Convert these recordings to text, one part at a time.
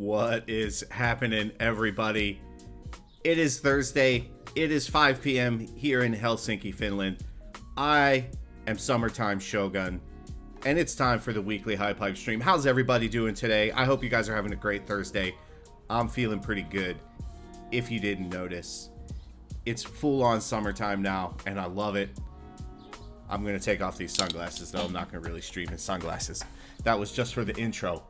What is happening, everybody? It is Thursday. It is 5 p.m. here in Helsinki, Finland. I am Summertime Shogun, and it's time for the weekly HypeHype stream. How's everybody doing today? I hope you guys are having a great Thursday. I'm feeling pretty good, if you didn't notice. It's full-on summertime now, and I love it. I'm going to take off these sunglasses, though. I'm not going to really stream in sunglasses. That was just for the intro.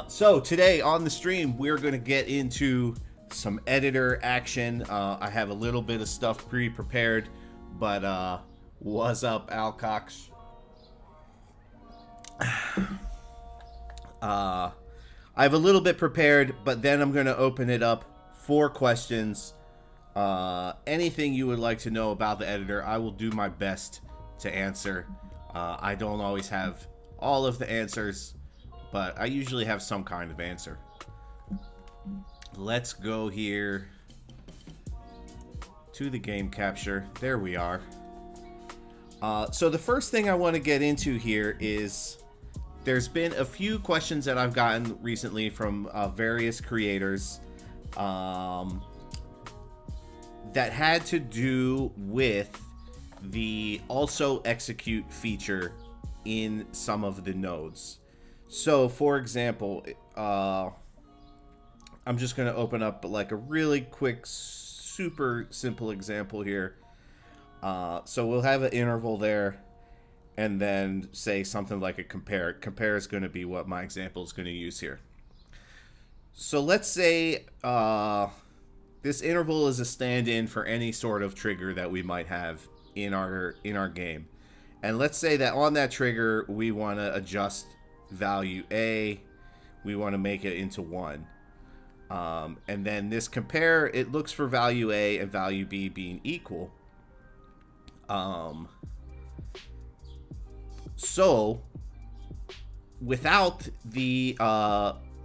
So today on the stream, we're going to get into some editor action. I have a little bit of stuff pre-prepared, but what's up, Alcox? I have a little bit prepared, but then I'm going to open it up for questions. Anything you would like to know about the editor, I will do my best to answer. I don't always have all of the answers, but I usually have some kind of answer. Let's go here to the game capture. There we are. So the first thing I want to get into here is there's been a few questions that I've gotten recently from various creators that had to do with the also execute feature in some of the nodes. So for example, I'm just going to open up like a really quick, super simple example here. So we'll have an interval there and then say something like a compare. Compare is going to be what my example is going to use here. So let's say this interval is a stand-in for any sort of trigger that we might have in our game. And let's say that on that trigger, we want to adjust value A. We want to make it into 1. And then this compare, it looks for value A and value B being equal. So without the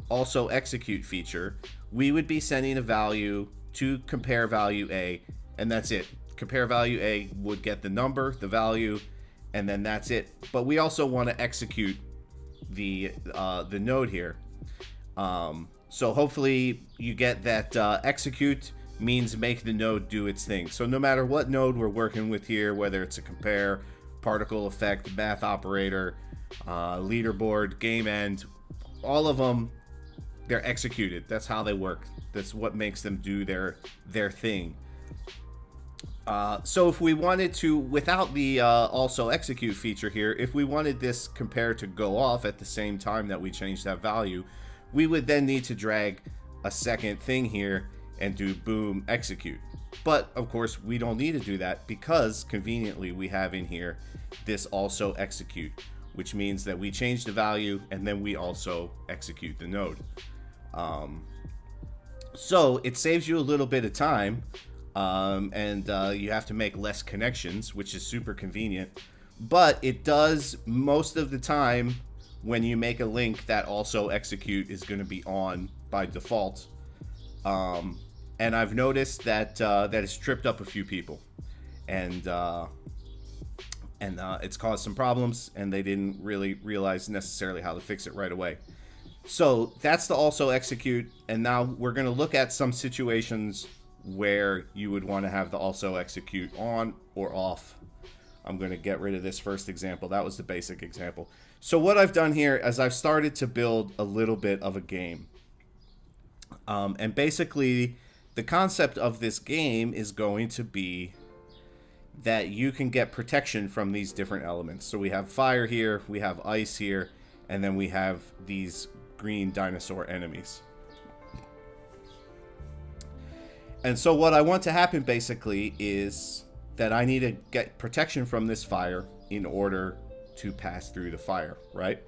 also execute feature, we would be sending a value to compare value A, and that's it. Compare value A would get the number, the value, and then that's it. But we also want to execute the node here. So hopefully you get that execute means make the node do its thing. So no matter what node we're working with here, whether it's a compare, particle effect, math operator, leaderboard, game end, all of them, they're executed. That's how they work. That's what makes them do their thing. So if we wanted to, without the also execute feature here, if we wanted this compare to go off at the same time that we change that value, we would then need to drag a second thing here and do boom execute. But of course we don't need to do that because conveniently we have in here this also execute, which means that we change the value and then we also execute the node. So it saves you a little bit of time. And you have to make less connections, which is super convenient, but it does most of the time when you make a link that also execute is going to be on by default. And I've noticed that that it's tripped up a few people, and it's caused some problems, and they didn't really realize necessarily how to fix it right away. So that's the also execute, and now we're going to look at some situations where you would want to have the also execute on or off. I'm going to get rid of this first example. That was the basic example. So what I've done here is I've started to build a little bit of a game. And basically the concept of this game is going to be that you can get protection from these different elements. So we have fire here, we have ice here, and then we have these green dinosaur enemies. And so what I want to happen basically is that I need to get protection from this fire in order to pass through the fire, right?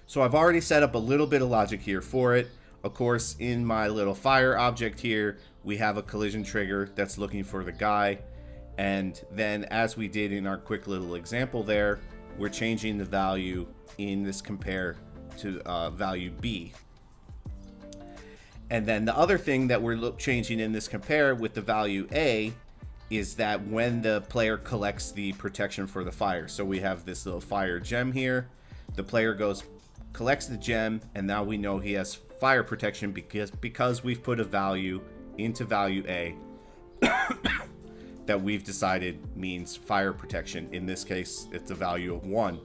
So I've already set up a little bit of logic here for it. Of course, in my little fire object here, we have a collision trigger that's looking for the guy. And then as we did in our quick little example there, we're changing the value in this compare to value B. And then the other thing that we're changing in this compare with the value A is that when the player collects the protection for the fire. So we have this little fire gem here. The player goes collects the gem, and now we know he has fire protection because we've put a value into value A that we've decided means fire protection. In this case, it's a value of 1.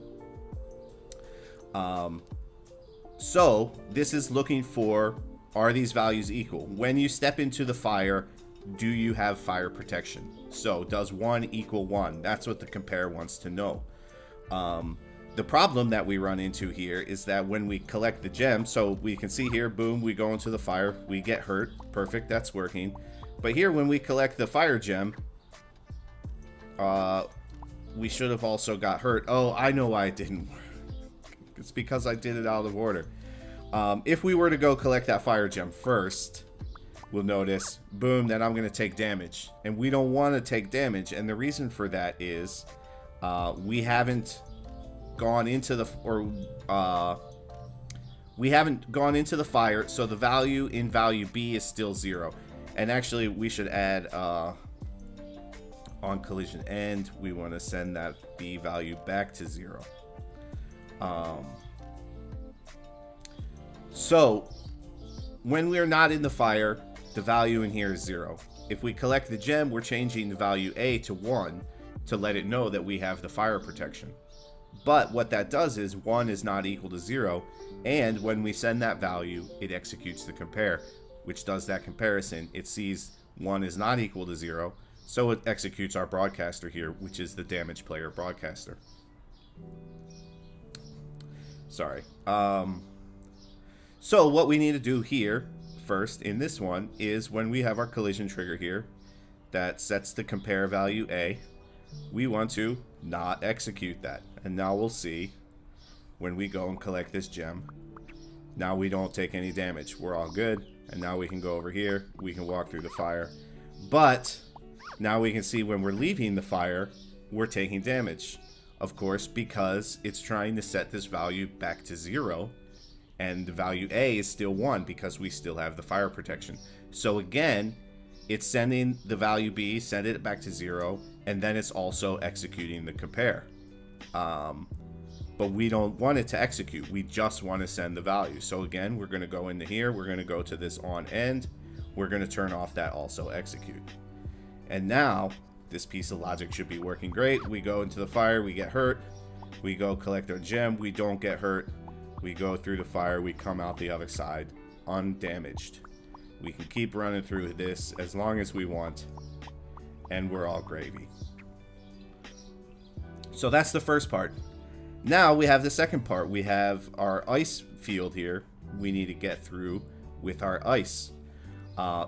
So this is looking for, are these values equal? When you step into the fire, do you have fire protection? So does 1 equal 1? That's what the compare wants to know. The problem that we run into here is that when we collect the gem, so we can see here, boom, we go into the fire, we get hurt. Perfect, that's working. But here, when we collect the fire gem, we should have also got hurt. Oh, I know why it didn't work. It's because I did it out of order. If we were to go collect that fire gem first, we'll notice, boom, that I'm going to take damage. And we don't want to take damage. And the reason for that is we haven't gone into the fire, so the value in value B is still 0. And actually, we should add on collision end, we want to send that B value back to 0. So when we're not in the fire, the value in here is 0. If we collect the gem, we're changing the value A to 1 to let it know that we have the fire protection. But what that does is 1 is not equal to 0, and when we send that value, it executes the compare, which does that comparison. It sees 1 is not equal to 0, so it executes our broadcaster here, which is the damage player broadcaster. Sorry. So what we need to do here first in this one is when we have our collision trigger here that sets the compare value A, we want to not execute that. And now we'll see when we go and collect this gem. Now we don't take any damage. We're all good. And now we can go over here. We can walk through the fire. But now we can see when we're leaving the fire, we're taking damage. Of course, because it's trying to set this value back to 0. And the value A is still 1 because we still have the fire protection. So again, it's sending the value B, send it back to 0, and then it's also executing the compare. But we don't want it to execute. We just want to send the value. So again, we're going to go into here. We're going to go to this on end. We're going to turn off that also execute. And now this piece of logic should be working great. We go into the fire. We get hurt. We go collect our gem. We don't get hurt. We go through the fire. We come out the other side undamaged. We can keep running through this as long as we want. And we're all gravy. So that's the first part. Now we have the second part. We have our ice field here we need to get through with our ice.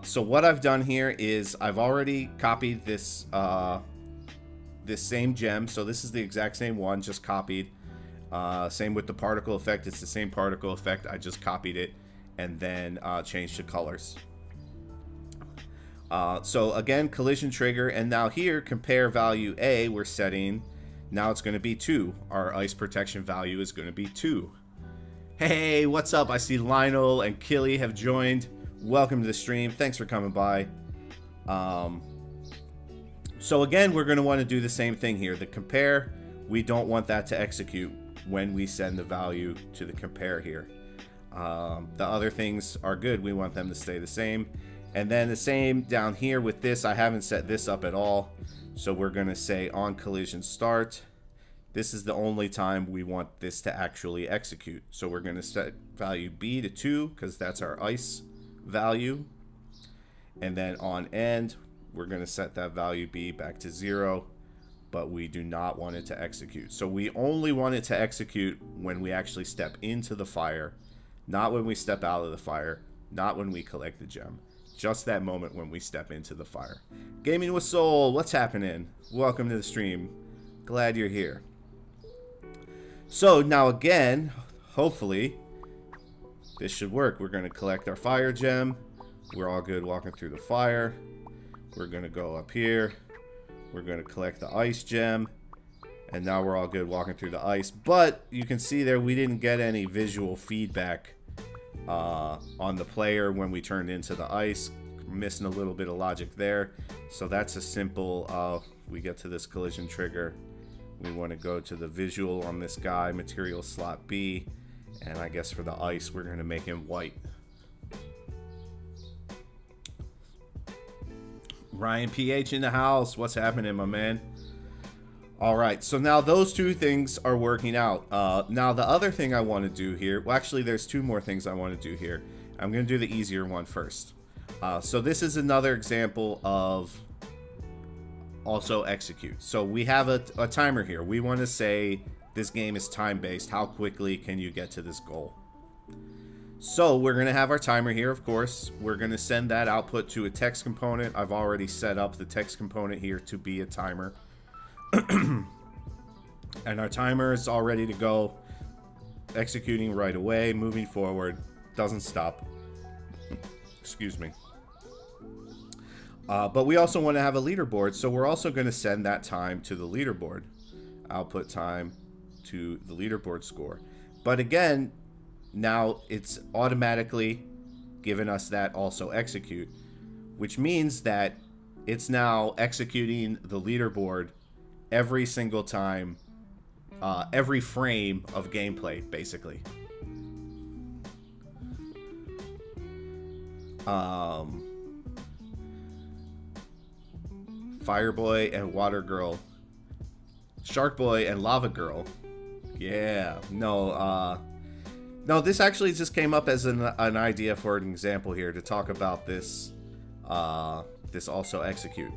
So what I've done here is I've already copied this this same gem. So this is the exact same one, just copied. Same with the particle effect. It's the same particle effect. I just copied it and then changed the colors. So again, collision trigger, and now here compare value A we're setting. Now it's going to be 2. Our ice protection value is going to be 2. Hey, what's up? I see Lionel and Killy have joined. Welcome to the stream. Thanks for coming by. So again, we're going to want to do the same thing here. The compare, we don't want that to execute when we send the value to the compare here. The other things are good. We want them to stay the same. And then the same down here with this. I haven't set this up at all. So we're going to say on collision start. This is the only time we want this to actually execute. So we're going to set value B to 2 because that's our ice value. And then on end, we're going to set that value B back to 0. But we do not want it to execute. So we only want it to execute when we actually step into the fire. Not when we step out of the fire. Not when we collect the gem. Just that moment when we step into the fire. Gaming with Soul, what's happening? Welcome to the stream. Glad you're here. So now again, hopefully, this should work. We're going to collect our fire gem. We're all good walking through the fire. We're going to go up here. We're going to collect the ice gem. And now we're all good walking through the ice. But you can see there we didn't get any visual feedback on the player when we turned into the ice. Missing a little bit of logic there. So that's a simple, we get to this collision trigger. We want to go to the visual on this guy, material slot B. And I guess for the ice, we're going to make him white. Ryan PH in the house. What's happening, my man? All right, so now those two things are working out. Now the other thing I want to do here, well, actually there's two more things I want to do here. I'm going to do the easier one first. So this is another example of also execute. So we have a timer here. We want to say this game is time-based. How quickly can you get to this goal? So we're going to have our timer here, of course. We're going to send that output to a text component. I've already set up the text component here to be a timer. And our timer is all ready to go. Executing right away, moving forward, doesn't stop. Excuse me. But we also want to have a leaderboard, so we're also going to send that time to the leaderboard. Output time to the leaderboard score. But again, now it's automatically given us that also execute, which means that it's now executing the leaderboard every single time, every frame of gameplay, basically. Fireboy and Water Girl. Shark Boy and Lava Girl. Yeah. No, this actually just came up as an idea for an example here to talk about this, this also execute.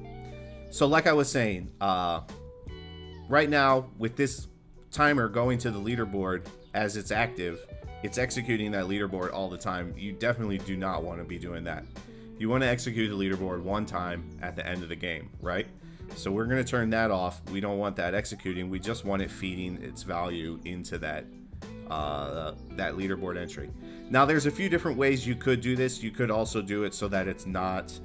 So like I was saying, right now with this timer going to the leaderboard as it's active, it's executing that leaderboard all the time. You definitely do not want to be doing that. You want to execute the leaderboard one time at the end of the game, right? So we're going to turn that off. We don't want that executing. We just want it feeding its value into that that leaderboard entry. Now there's a few different ways you could do this. You could also do it so that it's not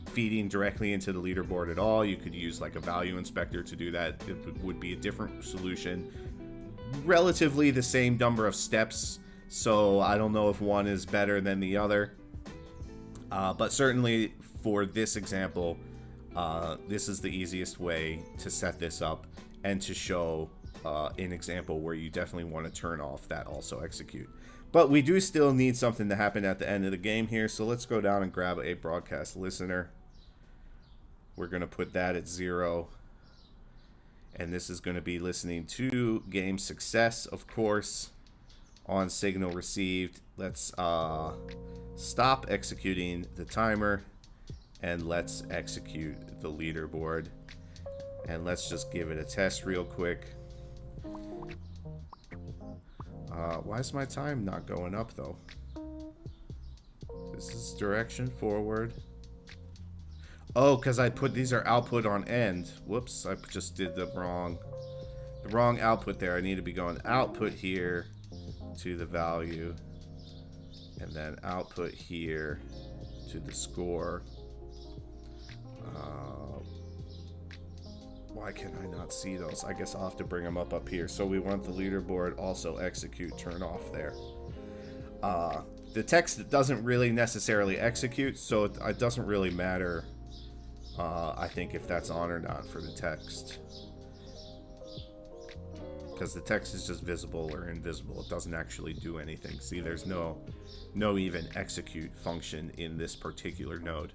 feeding directly into the leaderboard at all. You could use like a value inspector to do that. It would be a different solution. Relatively the same number of steps. So I don't know if one is better than the other. But certainly for this example, this is the easiest way to set this up and to show an example where you definitely want to turn off that also execute. But we do still need something to happen at the end of the game here. So let's go down and grab a broadcast listener. We're going to put that at 0. And this is going to be listening to game success, of course, on signal received. Let's stop executing the timer and let's execute the leaderboard. And let's just give it a test real quick. Why is my time not going up though? This is direction forward. Oh, because I put these are output on end. Whoops, I just did the wrong output there. I need to be going output here to the value and then output here to the score. Why can I not see those? I guess I'll have to bring them up here. So we want the leaderboard also execute turn off there. The text doesn't really necessarily execute, so it doesn't really matter, I think, if that's on or not for the text. Because the text is just visible or invisible. It doesn't actually do anything. See, there's no even execute function in this particular node.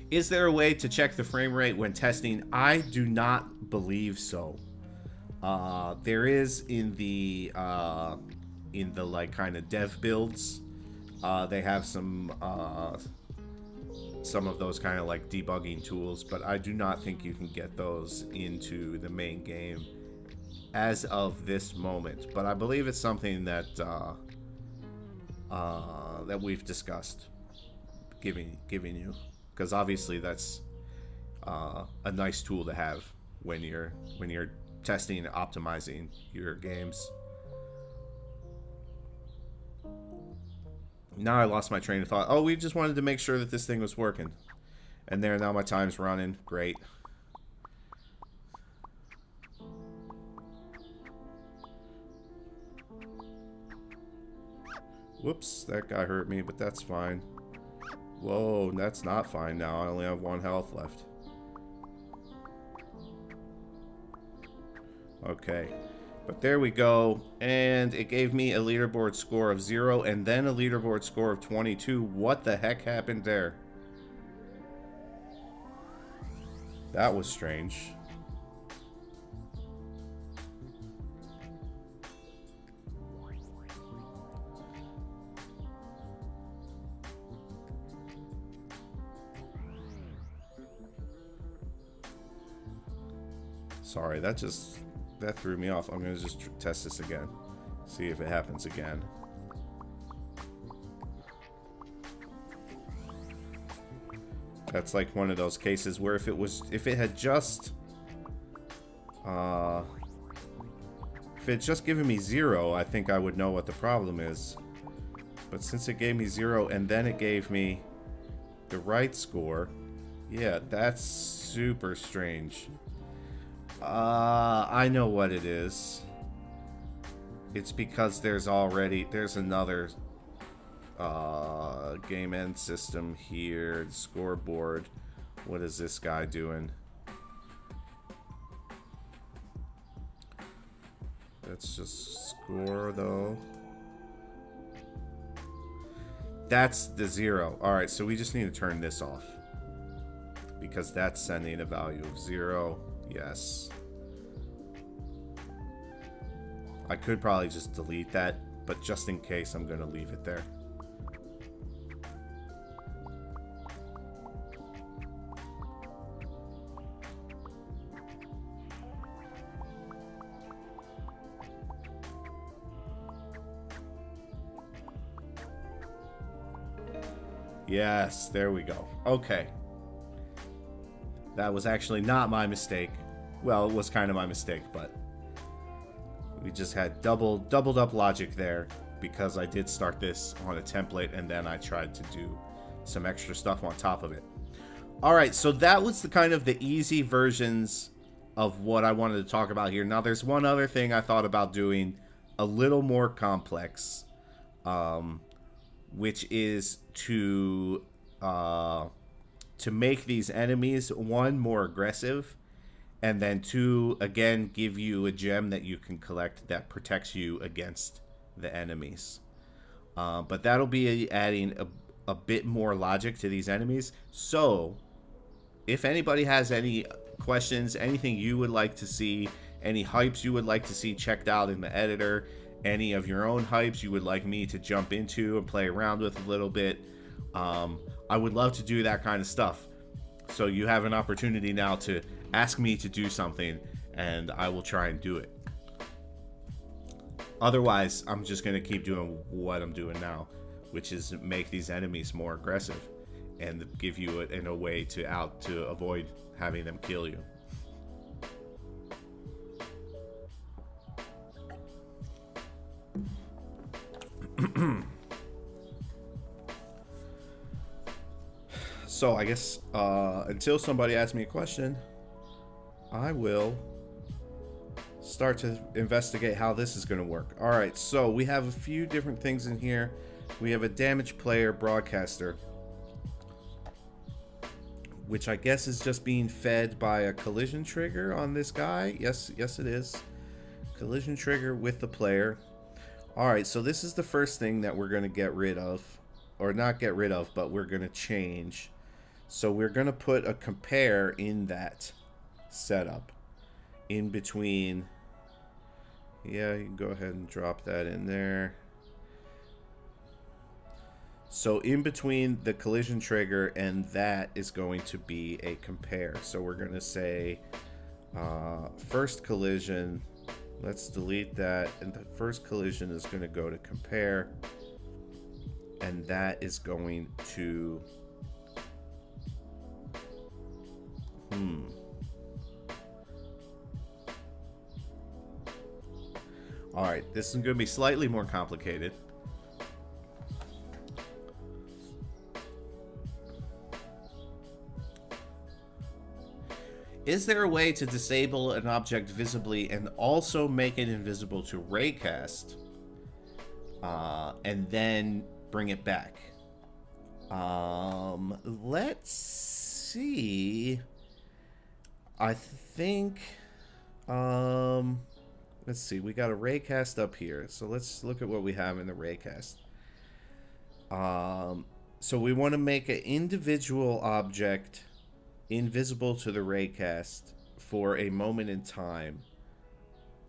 Is there a way to check the frame rate when testing? I do not believe so. There is in the like kind of dev builds. They have some of those kind of like debugging tools, but I do not think you can get those into the main game as of this moment. But I believe it's something that that we've discussed giving you. Because obviously that's a nice tool to have when you're testing and optimizing your games. Now I lost my train of thought. Oh, we just wanted to make sure that this thing was working. And there, now my time's running. Great. Whoops, that guy hurt me, but that's fine. Whoa, that's not fine now. I only have 1 health left. Okay. But there we go. And it gave me a leaderboard score of 0 and then a leaderboard score of 22. What the heck happened there? That was strange. Sorry, that threw me off. I'm gonna just test this again. See if it happens again. That's like one of those cases where if it had just given me 0, I think I would know what the problem is. But since it gave me 0 and then it gave me the right score, yeah, that's super strange. I know what it is. It's because there's another game end system here. The scoreboard. What is this guy doing? Let's just score though. That's the 0. Alright, so we just need to turn this off. Because that's sending a value of 0. Yes. I could probably just delete that, but just in case, I'm going to leave it there. Yes, there we go. Okay. That was actually not my mistake. Well, it was kind of my mistake, but we just had doubled up logic there because I did start this on a template and then I tried to do some extra stuff on top of it. All right, so that was the kind of the easy versions of what I wanted to talk about here. Now, there's one other thing I thought about doing a little more complex, which is to make these enemies, 1, more aggressive, and then 2, again, give you a gem that you can collect that protects you against the enemies. But that'll be adding a bit more logic to these enemies. So, if anybody has any questions, anything you would like to see, any hypes you would like to see checked out in the editor, any of your own hypes you would like me to jump into and play around with a little bit, I would love to do that kind of stuff. So you have an opportunity now to ask me to do something, and I will try and do it. Otherwise, I'm just going to keep doing what I'm doing now, which is make these enemies more aggressive and give you a way to avoid having them kill you. So I guess until somebody asks me a question, I will start to investigate how this is going to work. All right, so we have a few different things in here. We have a damaged player broadcaster, which I guess is just being fed by a collision trigger on this guy. Yes, it is. Collision trigger with the player. All right, so this is the first thing that we're going to get rid of, or not get rid of, but we're going to change. So we're going to put a compare in that setup in between. Yeah, you can go ahead and drop that in there. So in between the collision trigger and that is going to be a compare. So we're going to say first collision. Let's delete that. And the first collision is going to go to compare. And that is going to... Alright, this is going to be slightly more complicated. Is there a way to disable an object visibly and also make it invisible to raycast? And then bring it back? Let's see. I think... let's see. We got a raycast up here. So let's look at what we have in the raycast. So we want to make an individual object invisible to the raycast for a moment in time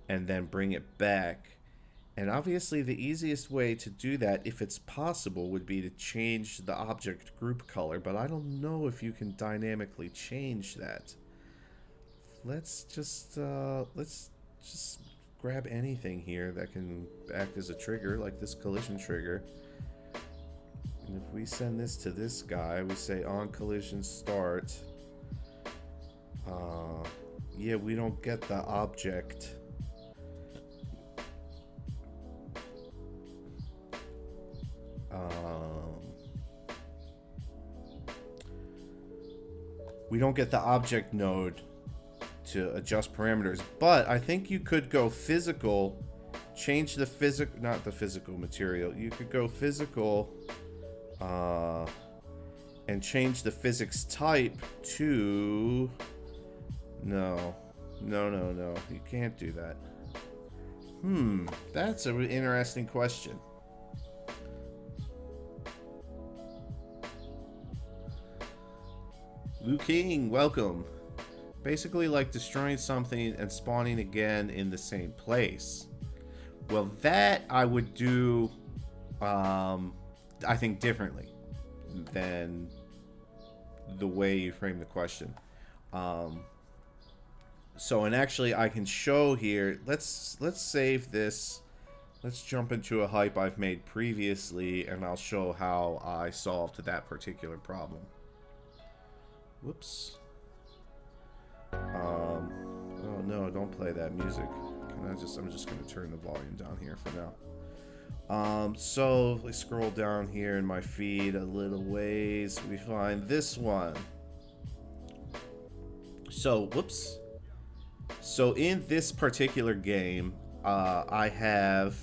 and then bring it back. And obviously the easiest way to do that, if it's possible, would be to change the object group color, but I don't know if you can dynamically change that. Let's just grab anything here that can act as a trigger, like this collision trigger. And if we send this to this guy, we say on collision start. Yeah, we don't get the object. We don't get the object node to adjust parameters, but I think you could go physical, change the not the physical material. You could go physical, and change the physics type to no. You can't do that. That's an interesting question. Liu King, welcome. Basically like destroying something and spawning again in the same place. Well, that I would do, I think, differently than the way you frame the question. So, and actually I can show here, let's save this. Let's jump into a hype I've made previously, and I'll show how I solved that particular problem. Whoops. Oh no, don't play that music. I'm just gonna turn the volume down here for now. So let's scroll down here in my feed a little ways. We find this one. So, whoops. So in this particular game, I have,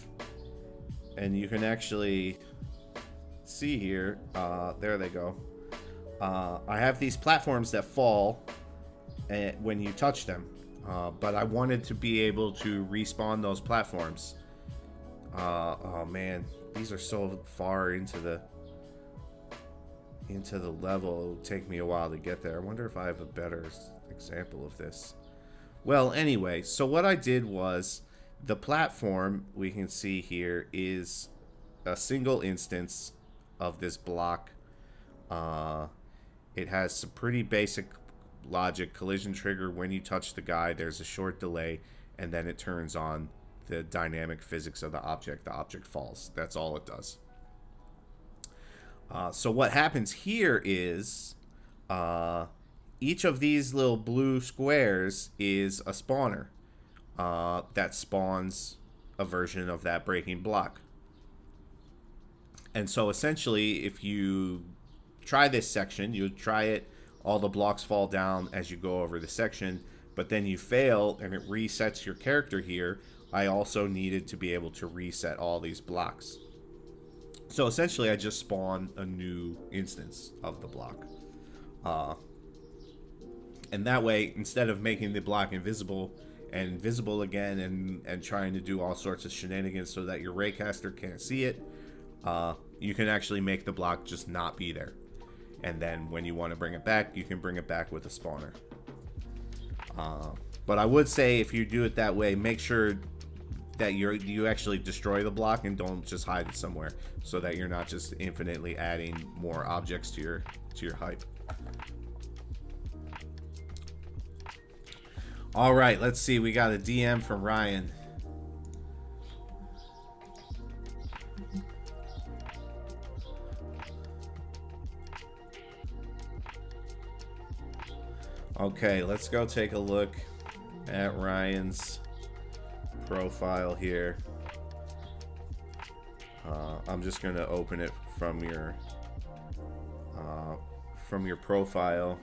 and you can actually see here, there they go. I have these platforms that fall when you touch them, but I wanted to be able to respawn those platforms. Oh man, these are so far into the level. It'll take me a while to get there. I wonder if I have a better example of this. Well, anyway, so what I did was, the platform we can see here is a single instance of this block. It has some pretty basic logic. Collision trigger, when you touch the guy, there's a short delay, and then it turns on the dynamic physics of the object. The object falls. That's all it does. So what happens here is, each of these little blue squares is a spawner that spawns a version of that breaking block. And so essentially, if you try this section, you try it, all the blocks fall down as you go over the section, but then you fail and it resets your character here. I also needed to be able to reset all these blocks. So essentially I just spawn a new instance of the block. And that way, instead of making the block invisible and visible again and trying to do all sorts of shenanigans so that your raycaster can't see it, you can actually make the block just not be there. And then when you want to bring it back, you can bring it back with a spawner. But I would say, if you do it that way, make sure that you actually destroy the block and don't just hide it somewhere, so that you're not just infinitely adding more objects to your hype. All right, let's see. We got a DM from Ryan. Okay, let's go take a look at Ryan's profile here. I'm just going to open it from your profile,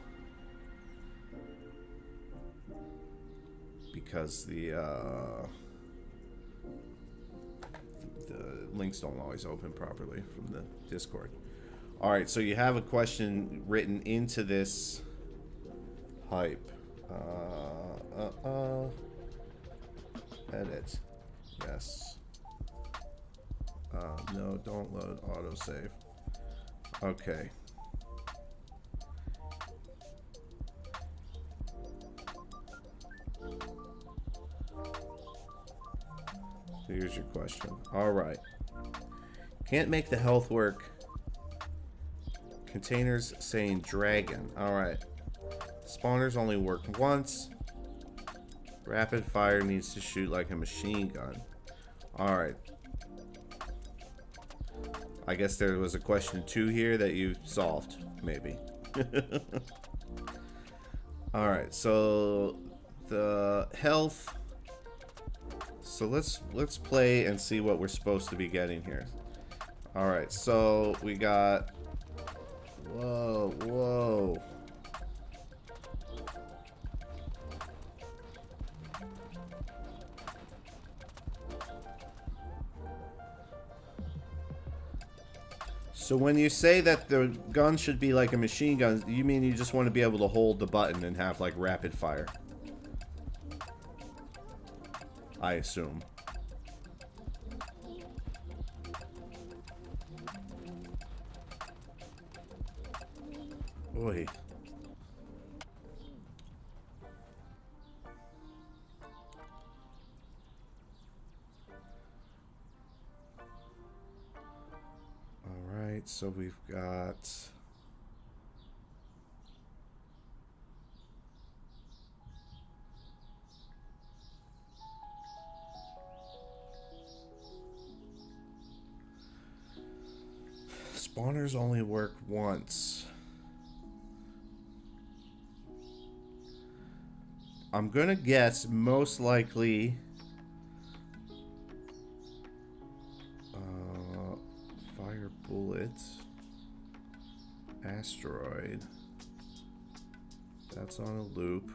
because the links don't always open properly from the Discord. All right, so you have a question written into this hype. Edit. Yes. No, don't load autosave. Okay. Here's your question. Alright. Can't make the health work. Containers saying dragon. Alright. Spawners only work once. Rapid fire needs to shoot like a machine gun. Alright. I guess there was a question 2 here that you solved. Maybe. Alright, so the health. So let's play and see what we're supposed to be getting here. Alright, so we got... Whoa, whoa. So when you say that the gun should be like a machine gun, you mean you just want to be able to hold the button and have like rapid fire? I assume. Boy. Alright, so we've got... Spawners only work once. I'm gonna guess most likely fire bullet, asteroid. That's on a loop.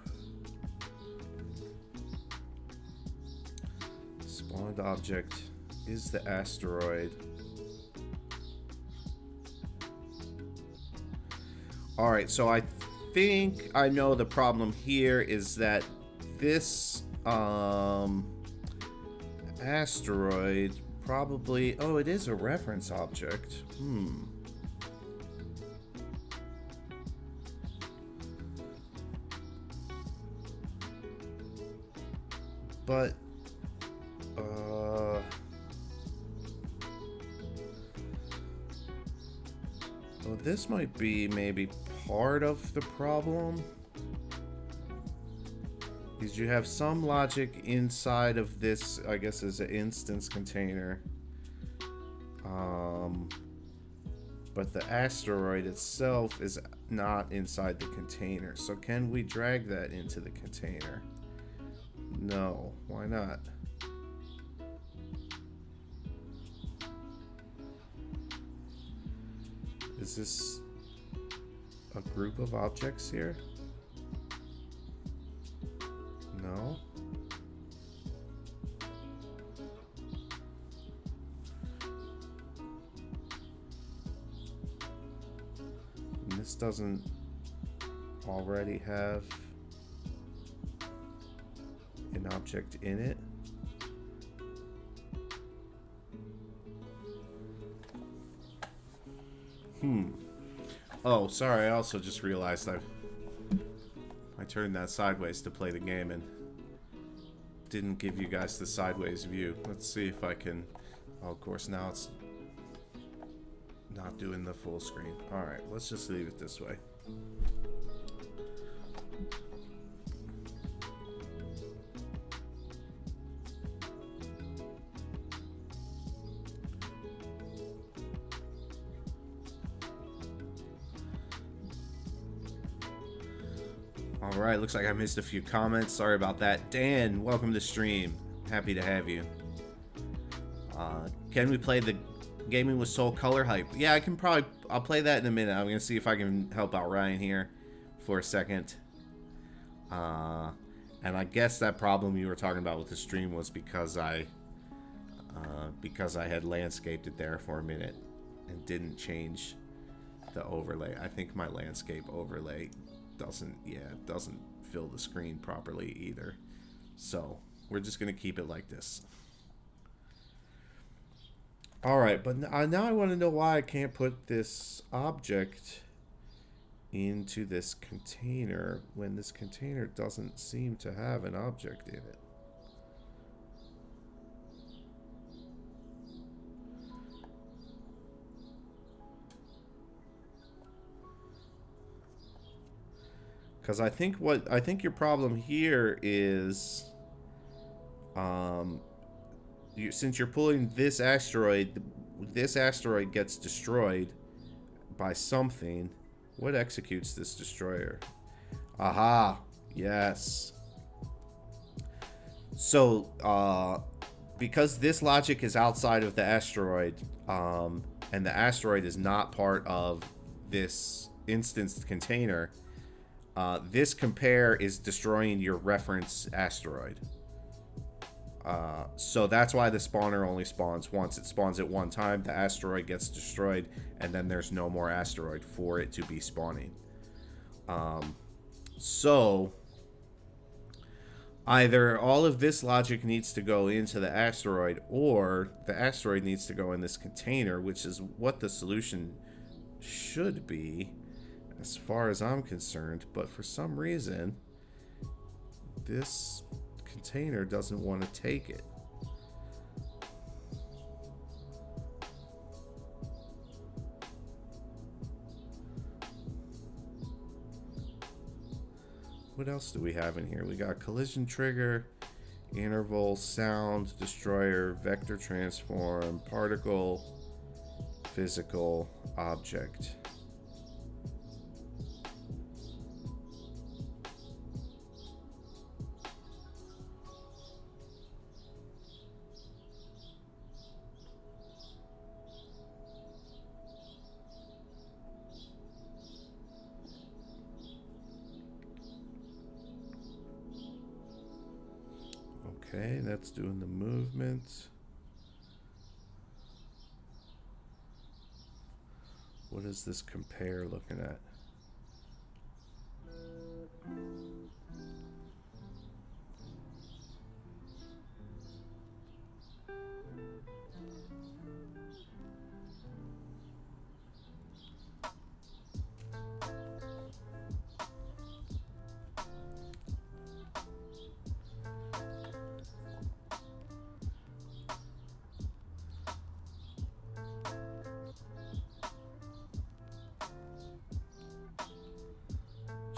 Spawned object is the asteroid. Alright, so I think I know the problem here is that this asteroid probably... Oh, it is a reference object. But well, this might be maybe part of the problem, is you have some logic inside of this, I guess, as an instance container, but the asteroid itself is not inside the container. So can we drag that into the container? No, why not? Is this a group of objects here? No. And this doesn't already have an object in it. Oh, sorry, I also just realized I turned that sideways to play the game and didn't give you guys the sideways view. Let's see if I can... Oh, of course, now it's not doing the full screen. Alright, let's just leave it this way. Alright, looks like I missed a few comments. Sorry about that. Dan, welcome to stream. Happy to have you. Can we play the Gaming with Soul color hype? Yeah, I can probably... I'll play that in a minute. I'm going to see if I can help out Ryan here for a second. And I guess that problem you were talking about with the stream was because I had landscaped it there for a minute and didn't change the overlay. I think my landscape overlay doesn't fill the screen properly either. So We're just going to keep it like this. All right, but now I want to know why I can't put this object into this container when this container doesn't seem to have an object in it. Because I think your problem here is, since you're pulling this asteroid gets destroyed by something. What executes this destroyer? Aha! Yes. So, because this logic is outside of the asteroid, and the asteroid is not part of this instanced container, this compare is destroying your reference asteroid. So that's why the spawner only spawns once. It spawns at one time, the asteroid gets destroyed, and then there's no more asteroid for it to be spawning. So either all of this logic needs to go into the asteroid, or the asteroid needs to go in this container, which is what the solution should be, as far as I'm concerned. But for some reason, this container doesn't want to take it. What else do we have in here? We got collision trigger, interval, sound, destroyer, vector transform, particle, physical, object. Okay, that's doing the movement. What is this compare looking at?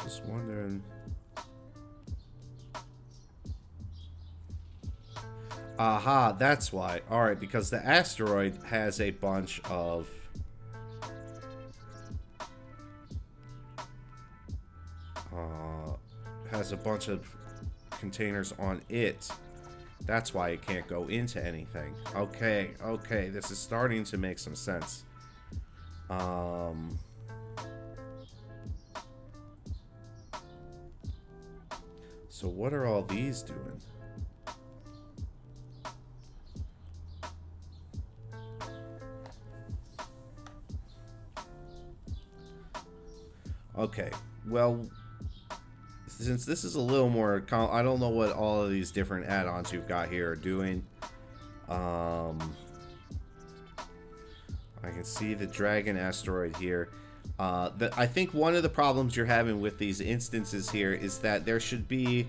Just wondering. Aha, that's why. Alright, because the asteroid has a bunch of containers on it. That's why it can't go into anything. Okay, okay, this is starting to make some sense. So what are all these doing? Okay, well, since this is a little more, I don't know what all of these different add-ons you've got here are doing. I can see the dragon asteroid here. I think one of the problems you're having with these instances here is that there should be,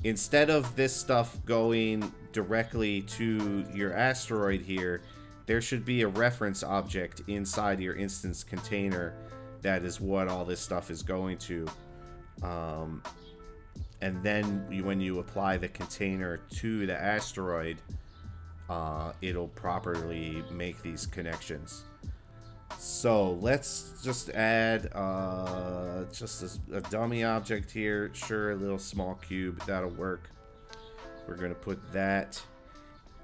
instead of this stuff going directly to your asteroid here, there should be a reference object inside your instance container that is what all this stuff is going to. And then when you apply the container to the asteroid, it'll properly make these connections. So let's just add just a dummy object here. Sure, a little small cube, that'll work. We're gonna put that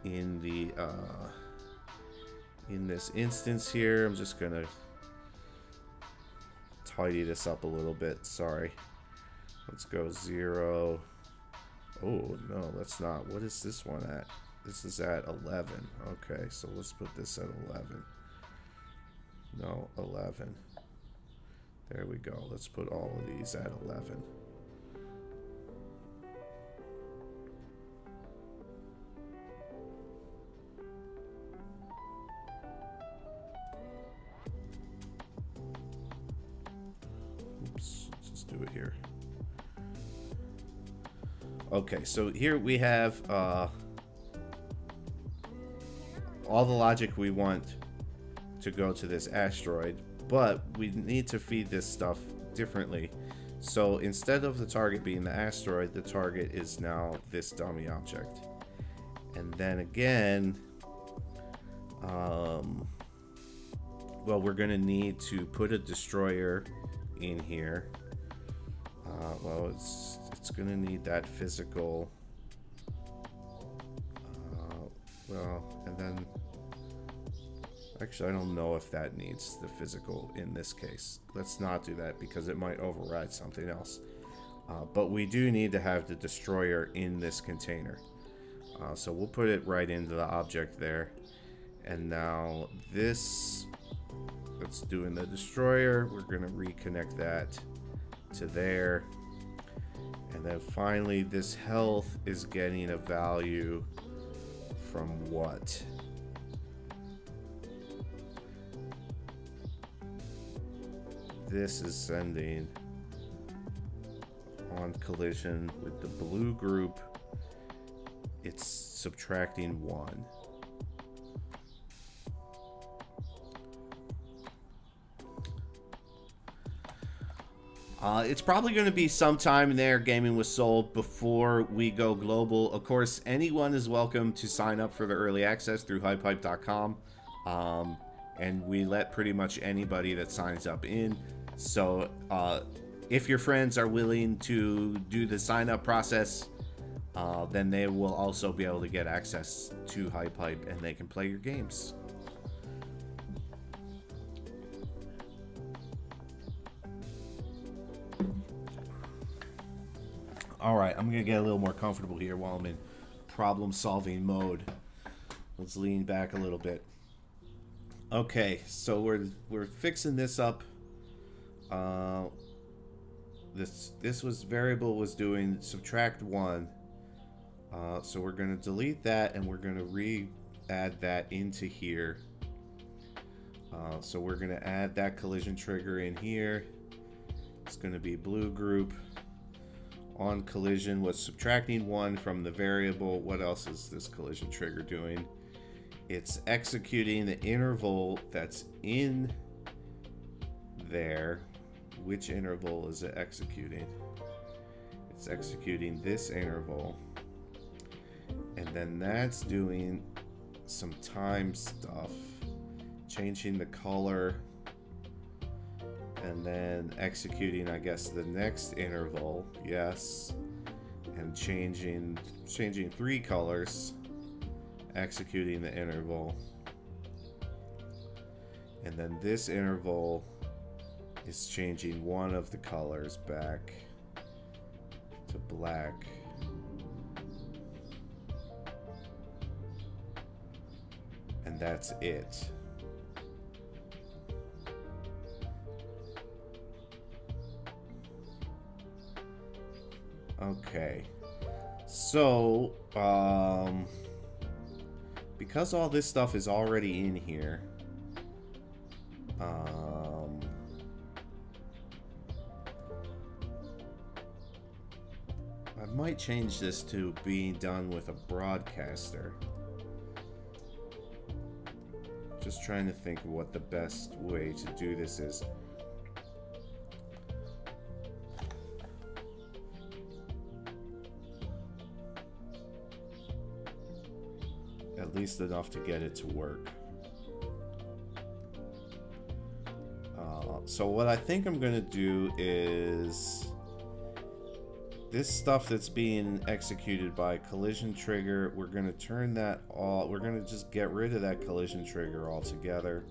in the in this instance here. I'm just gonna tidy this up a little bit. Sorry. Let's go 0. Oh no, that's not. What is this one at? This is at 11. Okay, so let's put this at 11. No, 11. There we go. Let's put all of these at 11. it here. Okay, so here we have all the logic we want to go to this asteroid, but we need to feed this stuff differently. So instead of the target being the asteroid, the target is now this dummy object. And then again, well, we're going to need to put a destroyer in here. Well, it's going to need that physical. Well, and then actually, I don't know if that needs the physical in this case. Let's not do that because it might override something else. But we do need to have the destroyer in this container. So we'll put it right into the object there. And now this, that's doing the destroyer. We're going to reconnect that to there. And then finally, this health is getting a value from what? This is sending on collision with the blue group. It's subtracting 1. It's probably going to be sometime in there, Gaming with Soul, before we go global. Of course, anyone is welcome to sign up for the early access through HypeHype.com. And we let pretty much anybody that signs up in. So if your friends are willing to do the sign up process, then they will also be able to get access to HypeHype and they can play your games. Alright, I'm going to get a little more comfortable here while I'm in problem-solving mode. Let's lean back a little bit. Okay, so we're fixing this up. This was variable was doing subtract 1. So we're going to delete that and we're going to re-add that into here. So we're going to add that collision trigger in here. It's going to be blue group. On collision was subtracting 1 from the variable. What else is this collision trigger doing? It's executing the interval that's in there. Which interval is it executing? It's executing this interval. And then that's doing some time stuff. Changing the color. And then executing, I guess, the next interval. Yes. And changing 3 colors. Executing the interval. And then this interval is changing one of the colors back to black. And that's it. Okay. So, because all this stuff is already in here, I might change this to being done with a broadcaster. Just trying to think of what the best way to do this is. At least enough to get it to work. So what I think I'm gonna do is this stuff that's being executed by collision trigger, we're gonna turn that all, we're gonna just get rid of that collision trigger altogether.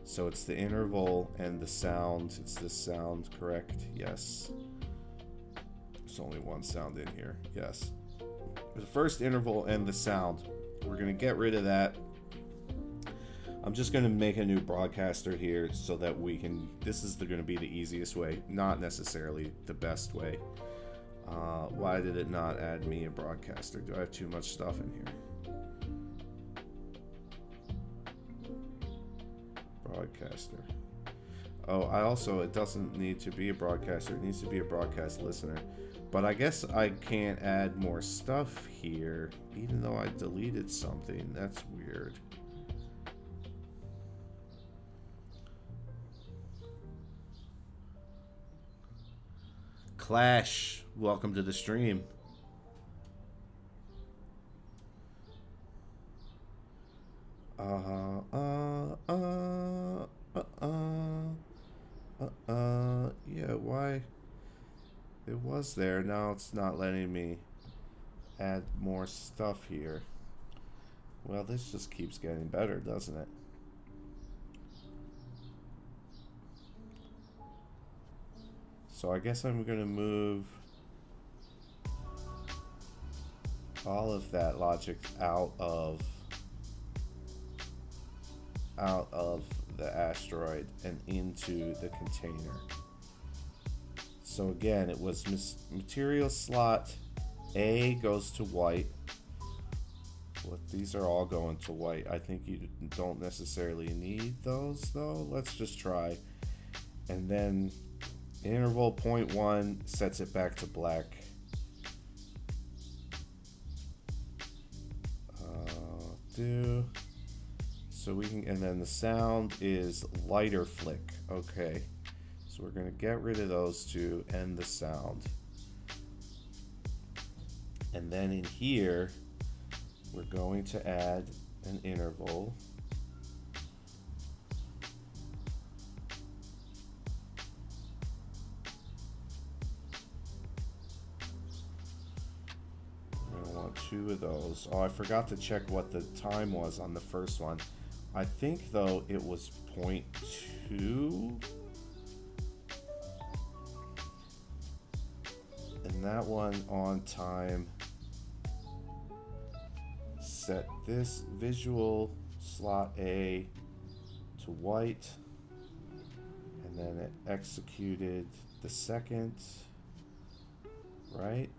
So it's the interval and the sound. It's this sound, correct? Yes. There's only one sound in here. Yes. The first interval and the sound. We're going to get rid of that. I'm just going to make a new broadcaster here so that we can... This is going to be the easiest way, not necessarily the best way. Why did it not add me a broadcaster? Do I have too much stuff in here? Broadcaster. Oh, I also, it doesn't need to be a broadcaster. It needs to be a broadcast listener. But I guess I can't add more stuff here, even though I deleted something. That's weird. Clash, welcome to the stream. Yeah, why? It was there, now it's not letting me add more stuff here. Well, this just keeps getting better, doesn't it? So I guess I'm gonna move all of that logic out of the asteroid and into the container. So again, it was material slot A goes to white. Well, these are all going to white. I think you don't necessarily need those though. Let's just try. And then interval 0.1 sets it back to black. So we can, and then the sound is lighter flick. Okay. So we're going to get rid of those two and the sound. And then in here, we're going to add an interval. We're going to want two of those. Oh, I forgot to check what the time was on the first one. I think, though, it was 0.2. And that one on time set this visual slot A to white, and then it executed the second, right?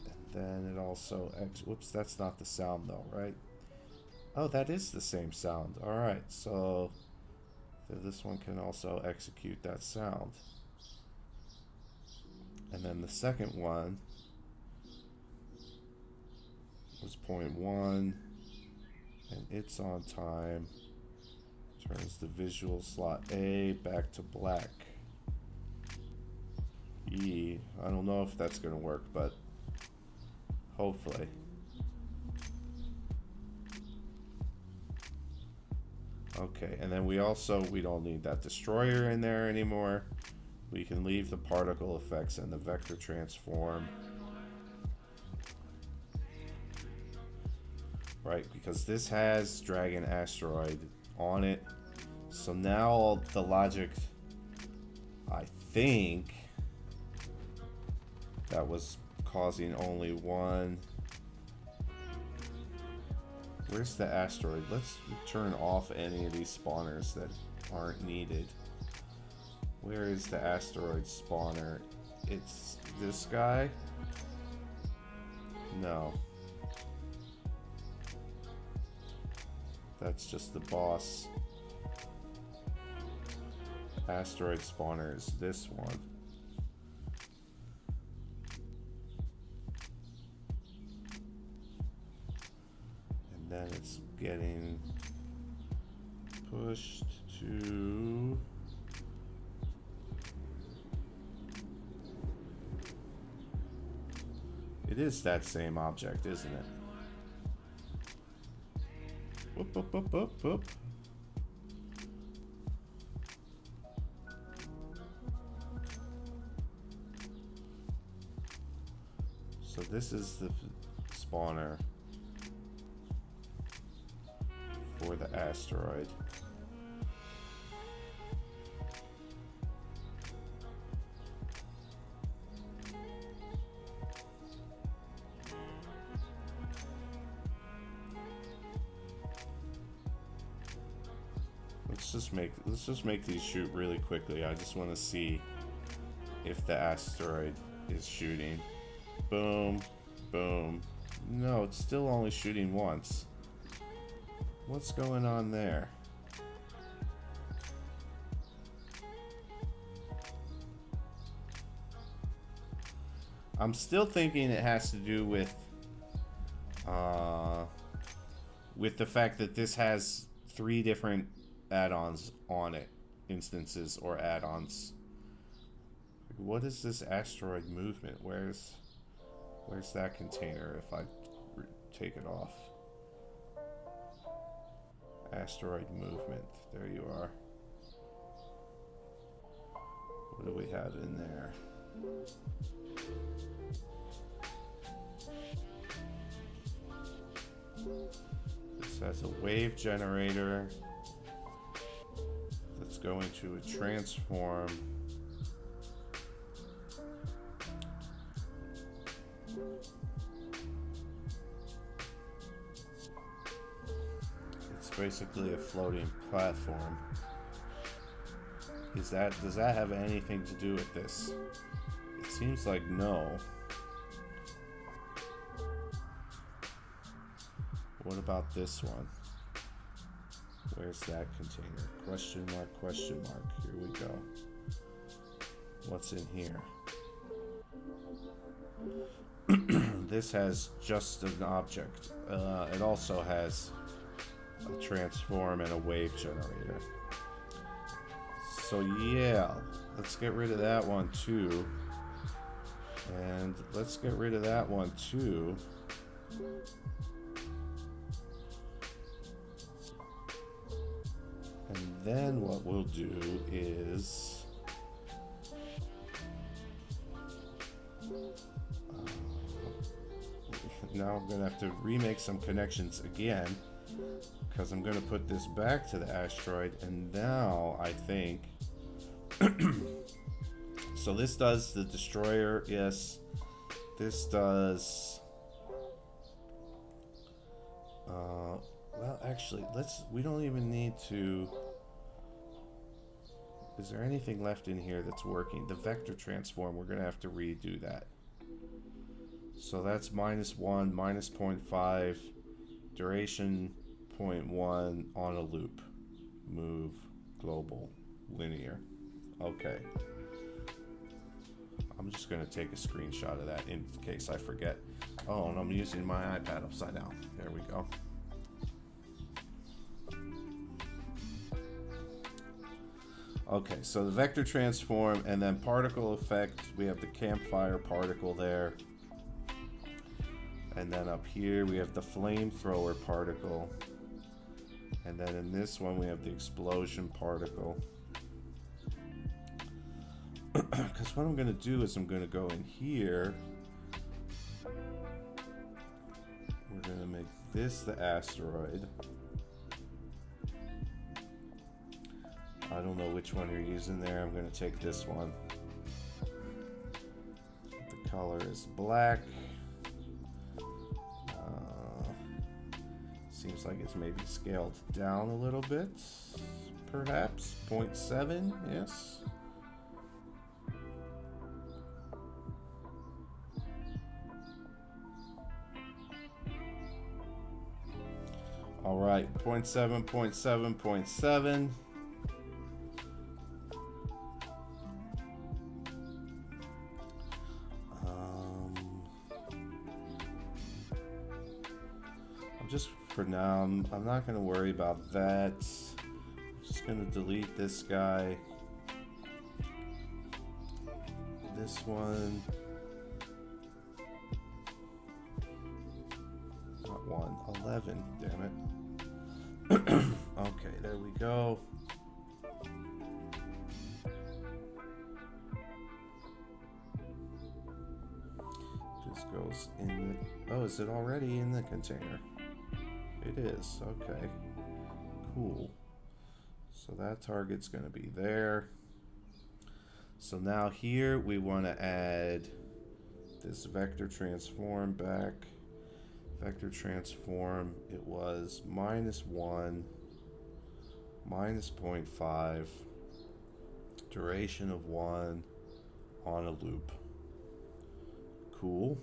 And then it also whoops, that's not the sound though, right? Oh, that is the same sound. All right, so this one can also execute that sound. And then the second one was 0.1, and it's on time. Turns the visual slot A back to black. E, I don't know if that's going to work, but hopefully. Okay, and then we don't need that destroyer in there anymore. We can leave the particle effects and the vector transform. Right, because this has Dragon Asteroid on it. So now the logic, I think, that was causing only one. Where's the asteroid? Let's turn off any of these spawners that aren't needed. Where is the asteroid spawner? It's this guy? No. That's just the boss. Asteroid spawner is this one. And then it's getting pushed to... It is that same object, isn't it? Whoop, whoop, whoop, whoop, whoop. So this is the spawner for the asteroid. Let's just make these shoot really quickly. I just want to see if the asteroid is shooting. Boom, boom. No, it's still only shooting once. What's going on there? I'm still thinking it has to do with the fact that this has 3 different add-ons on it, instances or add-ons. What is this asteroid movement? Where's that container if I take it off? Asteroid movement. There you are. What do we have in there? This has a wave generator that's going to a transform. It's basically a floating platform. Does that have anything to do with this? It seems like no. What about this one? Where's that container? Question mark, question mark. Here we go. What's in here? This has just an object. It also has a transform and a wave generator. So yeah, let's get rid of that one too. And let's get rid of that one too. And then what we'll do is now I'm gonna have to remake some connections again, because I'm gonna put this back to the asteroid. And now I think so this does the destroyer, yes. This does well, actually, we don't even need to. Is there anything left in here that's working? The vector transform, we're gonna have to redo that. So that's -1, -0.5, duration 0.1 on a loop. Move, global, linear. Okay. I'm just gonna take a screenshot of that in case I forget. Oh, and I'm using my iPad upside down. There we go. Okay, so the vector transform and then particle effect, we have the campfire particle there. And then up here we have the flamethrower particle. And then in this one we have the explosion particle. Because what I'm going to do is I'm going to go in here. We're going to make this the asteroid. I don't know which one you're using there. I'm going to take this one. The color is black. Seems like it's maybe scaled down a little bit. Perhaps 0.7, yes. All right, 0.7, 0.7, 0.7. Just for now, I'm not going to worry about that. I'm just going to delete this guy. This one. Not 1, 11, damn it. Okay, there we go. This goes in the, oh, is it already in the container? It is, okay, cool. So that target's going to be there. So now here we want to add this vector transform back. Vector transform, it was -1, -0.5, duration of 1 on a loop. Cool.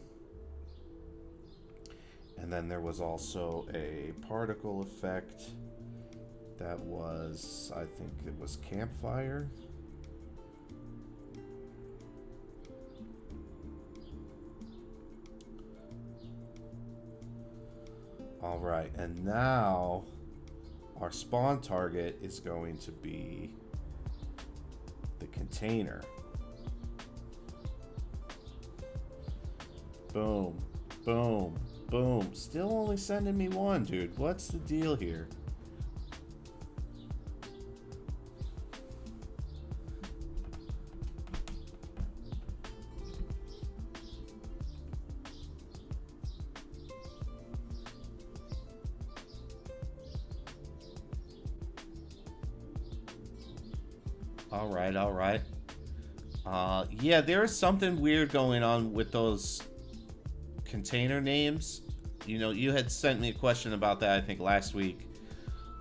And then there was also a particle effect that was, I think it was campfire. All right, and now our spawn target is going to be the container. Boom, boom, boom. Still only sending me one, dude. What's the deal here? All right, all right. Yeah, there is something weird going on with those container names. You know, you had sent me a question about that, I think, last week.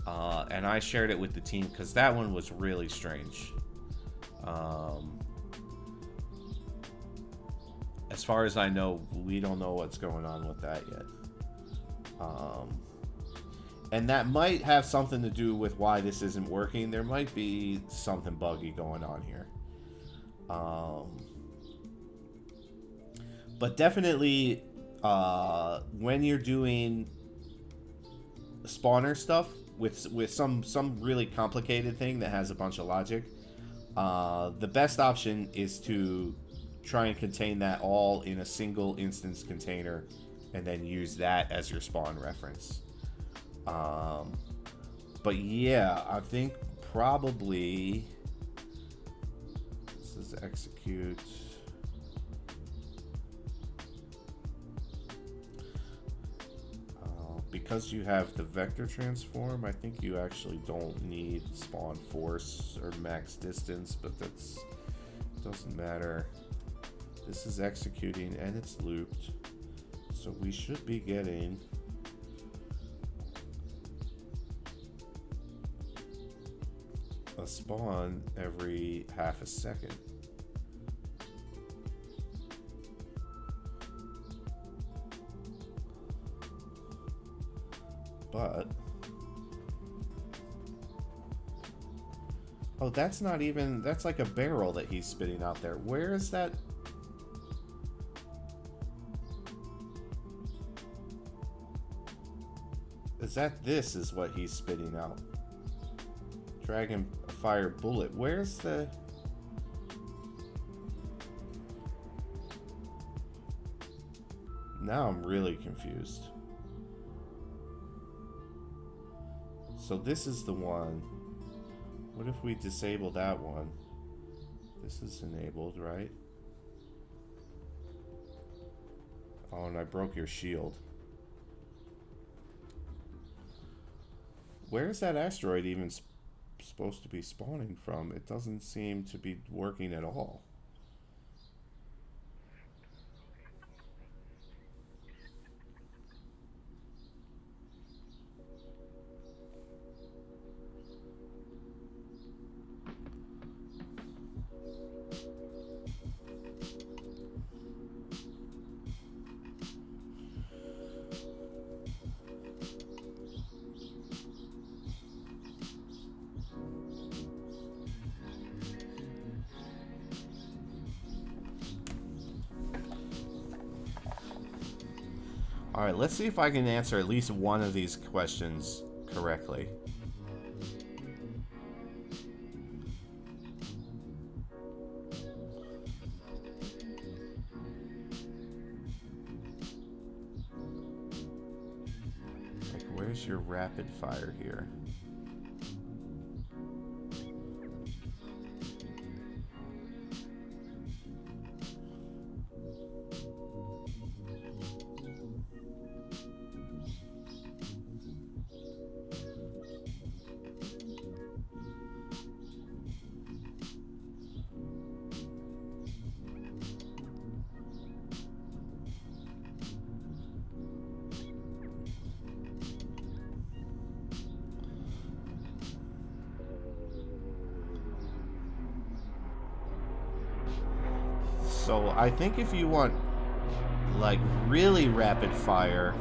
And I shared it with the team because that one was really strange. As far as I know, we don't know what's going on with that yet. And that might have something to do with why this isn't working. There might be something buggy going on here. But definitely, when you're doing spawner stuff with some really complicated thing that has a bunch of logic, the best option is to try and contain that all in a single instance container and then use that as your spawn reference. But yeah, I think probably this is execute. Because you have the vector transform, I think you actually don't need spawn force or max distance, but that's doesn't matter. This is executing and it's looped, so we should be getting a spawn every half a second. But oh, that's not even, that's like a barrel that he's spitting out there. Where is that? Is that, this is what he's spitting out? Dragon fire bullet. Where's the... Now I'm really confused. So this is the one. What if we disable that one? This is enabled, right? Oh, and I broke your shield. Where is that asteroid even supposed to be spawning from? It doesn't seem to be working at all. Alright, let's see if I can answer at least one of these questions correctly. Like, where's your rapid fire here? So I think if you want like really rapid fire,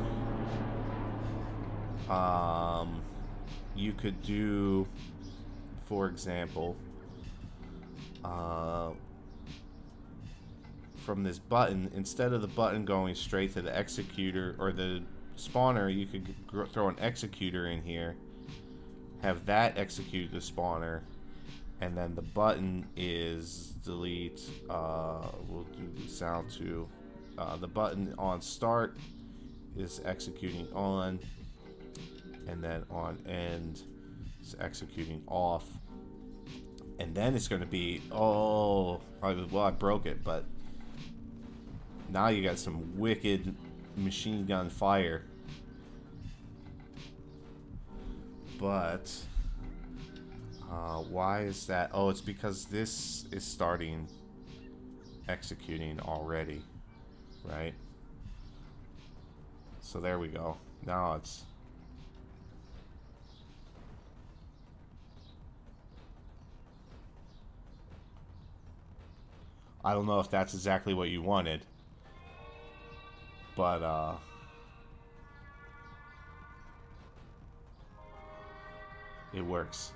you could do, for example, from this button, instead of the button going straight to the executor or the spawner, you could throw an executor in here, have that execute the spawner, and then the button is delete. We'll do the sound too. The button on start is executing on, and then on end is executing off. And then it's going to be, well, I broke it, but now you got some wicked machine gun fire. But why is that? Oh, it's because this is starting executing already, right? So there we go. Now it's... I don't know if that's exactly what you wanted, but it works.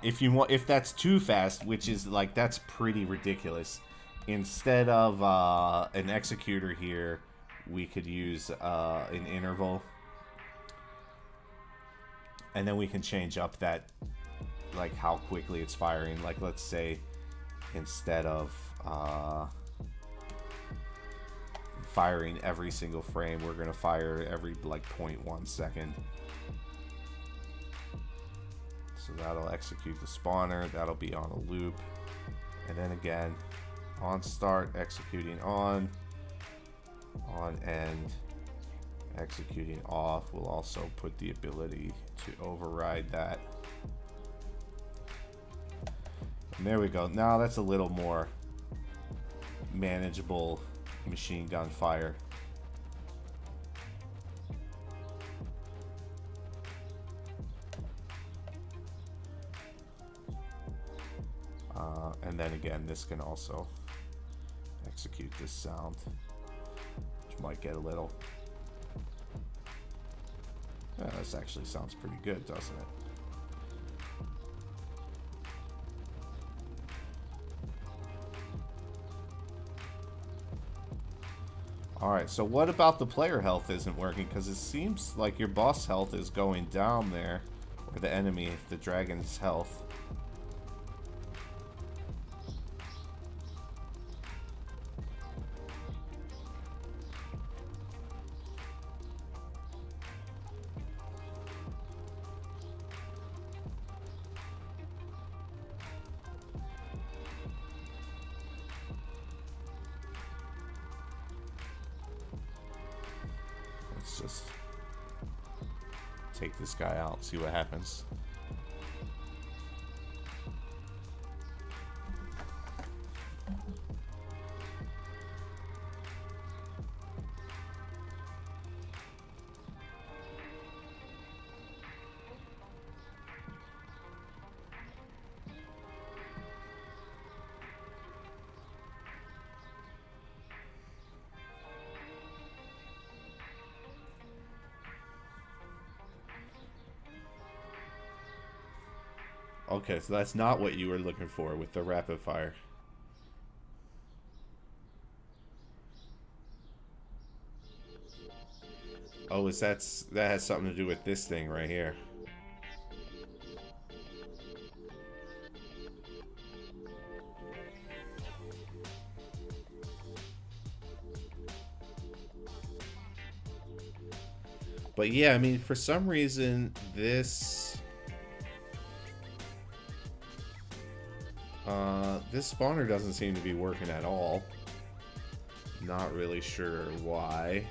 If that's too fast, which is like, that's pretty ridiculous. Instead of an executor here, we could use an interval, and then we can change up that, like, how quickly it's firing. Like, let's say instead of firing every single frame, we're gonna fire every like 0.1 second. So that'll execute the spawner, that'll be on a loop, and then again on start executing on end executing off. We'll also put the ability to override that. And there we go. Now that's a little more manageable machine gun fire. And then again, this can also execute this sound, which might get a little... Yeah, this actually sounds pretty good, doesn't it? Alright, so what about the player health isn't working? Because it seems like your boss health is going down there, or the enemy, the dragon's health. Let's just take this guy out, see what happens. Okay, so that's not what you were looking for with the rapid fire. Oh, that has something to do with this thing right here. But yeah, I mean, for some reason, this spawner doesn't seem to be working at all. Not really sure why.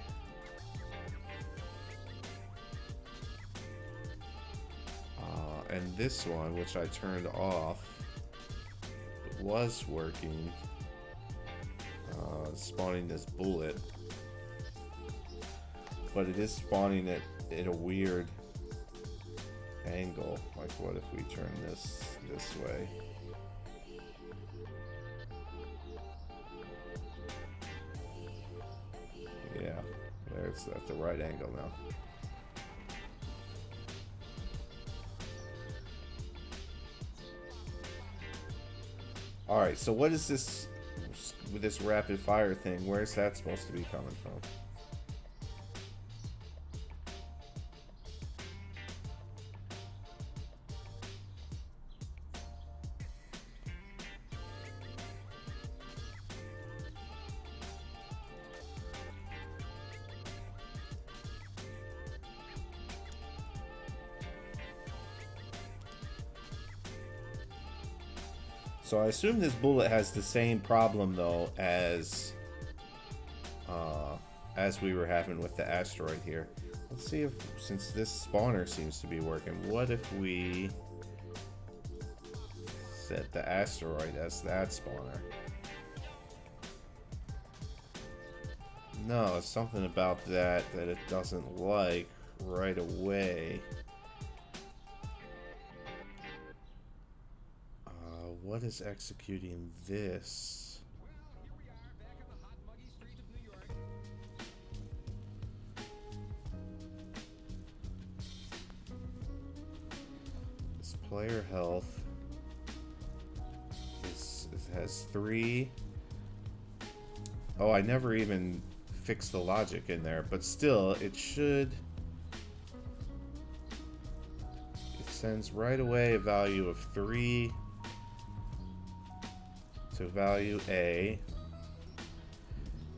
And this one, which I turned off, it was working. Spawning this bullet. But it is spawning it in a weird angle. Like, what if we turn this way? Yeah, there's at the right angle now. Alright, so what is this with this rapid fire thing? Where's that supposed to be coming from? So I assume this bullet has the same problem though as we were having with the asteroid here. Let's see if, since this spawner seems to be working, what if we set the asteroid as that spawner? No, it's something about that it doesn't like right away. What is executing this? This player health it has 3. Oh, I never even fixed the logic in there, but still, it should. It sends right away a value of 3 to value A,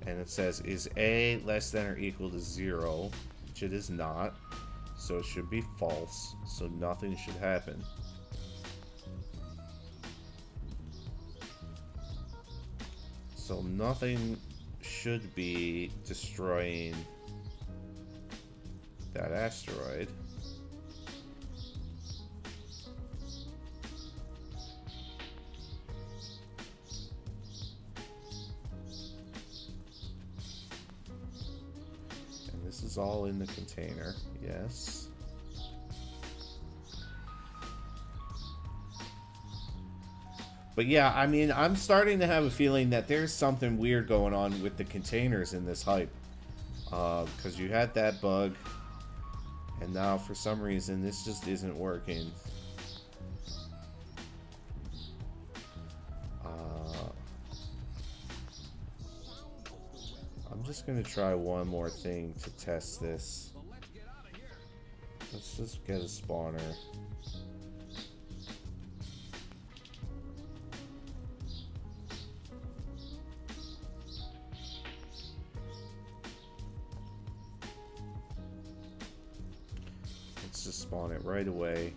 and it says, is A less than or equal to 0, which it is not, so it should be false, so nothing should happen. So nothing should be destroying that asteroid. This is all in the container, yes. But yeah, I mean, I'm starting to have a feeling that there's something weird going on with the containers in this hype. Because you had that bug, and now for some reason this just isn't working. I'm just gonna try one more thing to test this. Let's just get a spawner. Let's just spawn it right away.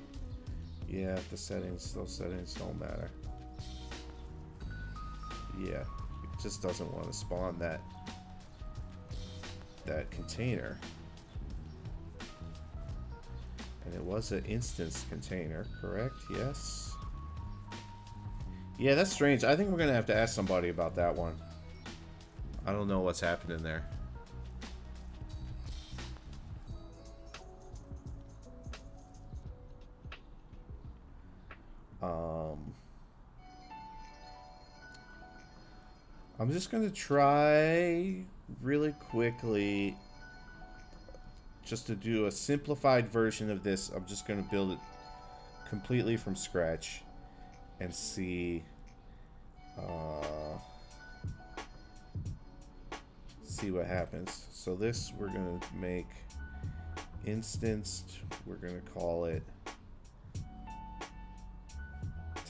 Yeah, the settings, those settings don't matter. Yeah, it just doesn't want to spawn that container. And it was an instance container, correct? Yes. Yeah, that's strange. I think we're gonna have to ask somebody about that one. I don't know what's happening there. I'm just gonna try really quickly just to do a simplified version of this. I'm just gonna build it completely from scratch and see what happens. So this we're gonna make instanced. We're gonna call it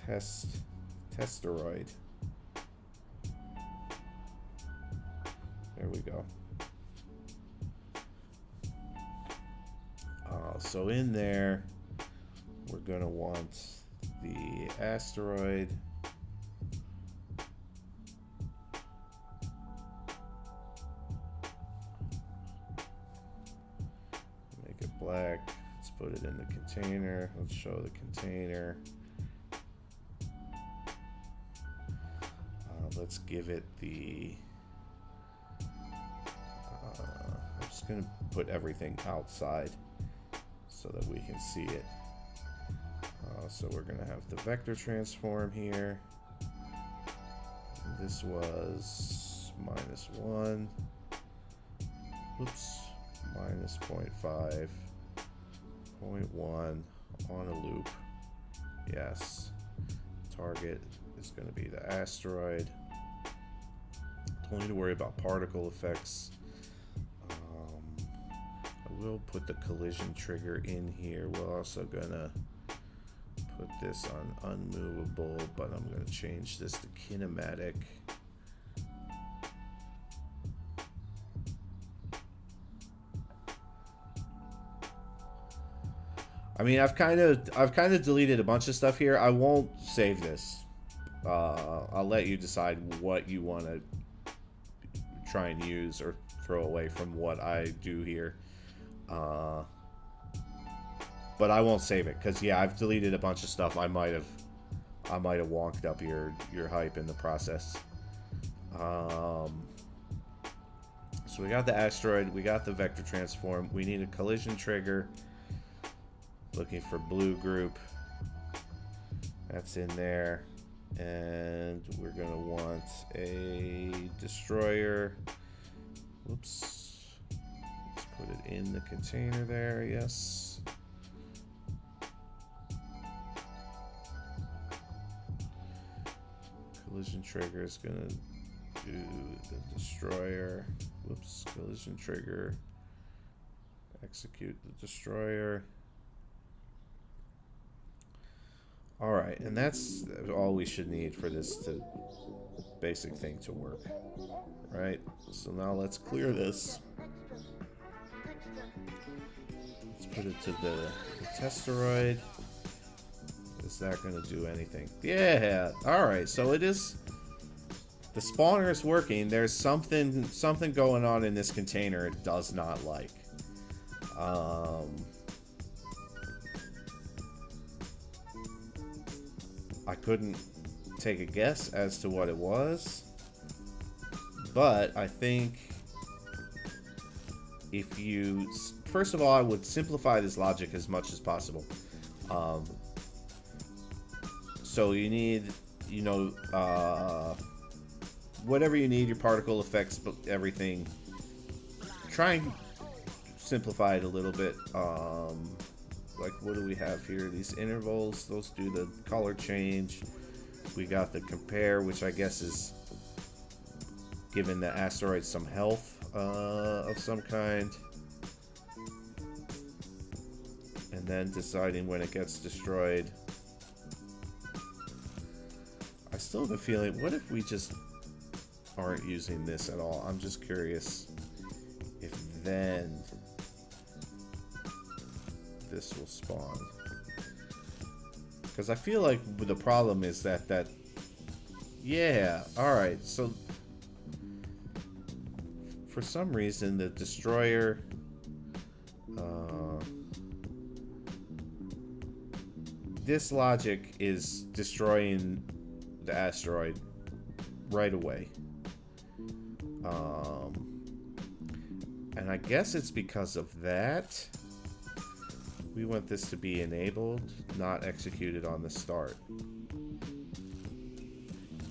testeroid. There we go. So in there, we're gonna want the asteroid. Make it black. Let's put it in the container. Let's show the container. Let's give it the... I'm just going to put everything outside so that we can see it. So we're going to have the vector transform here. This was -1. Oops. Minus 0.5. 0.1 on a loop. Yes. Target is going to be the asteroid. Don't need to worry about particle effects. I will put the collision trigger in here. We're also gonna put this on unmovable, but I'm gonna change this to kinematic. I mean, I've kind of deleted a bunch of stuff here. I won't save this. I'll let you decide what you want to try and use or throw away from what I do here. But I won't save it because yeah, I've deleted a bunch of stuff. I might have wonked up your hype in the process. So we got the asteroid, we got the vector transform. We need a collision trigger. Looking for blue group. That's in there. And we're gonna want a destroyer. Whoops. Let's put it in the container there, yes. Collision trigger is gonna do the destroyer. Whoops, collision trigger. Execute the destroyer. Alright, and that's all we should need for this basic thing to work. Right? So now let's clear this. Let's put it to the testeroid. Is that going to do anything? Yeah! Alright, so it is... The spawner is working. There's something going on in this container it does not like. I couldn't take a guess as to what it was, but I think if you... First of all, I would simplify this logic as much as possible. So you need, you know, whatever you need, your particle effects, everything. Try and simplify it a little bit. Like, what do we have here? These intervals, those do the color change. We got the compare, which I guess is giving the asteroid some health of some kind. And then deciding when it gets destroyed. I still have a feeling, what if we just aren't using this at all? I'm just curious if then this will spawn, because I feel like the problem is that yeah, alright, so for some reason the destroyer this logic is destroying the asteroid right away, and I guess it's because of that. We want this to be enabled, not executed on the start.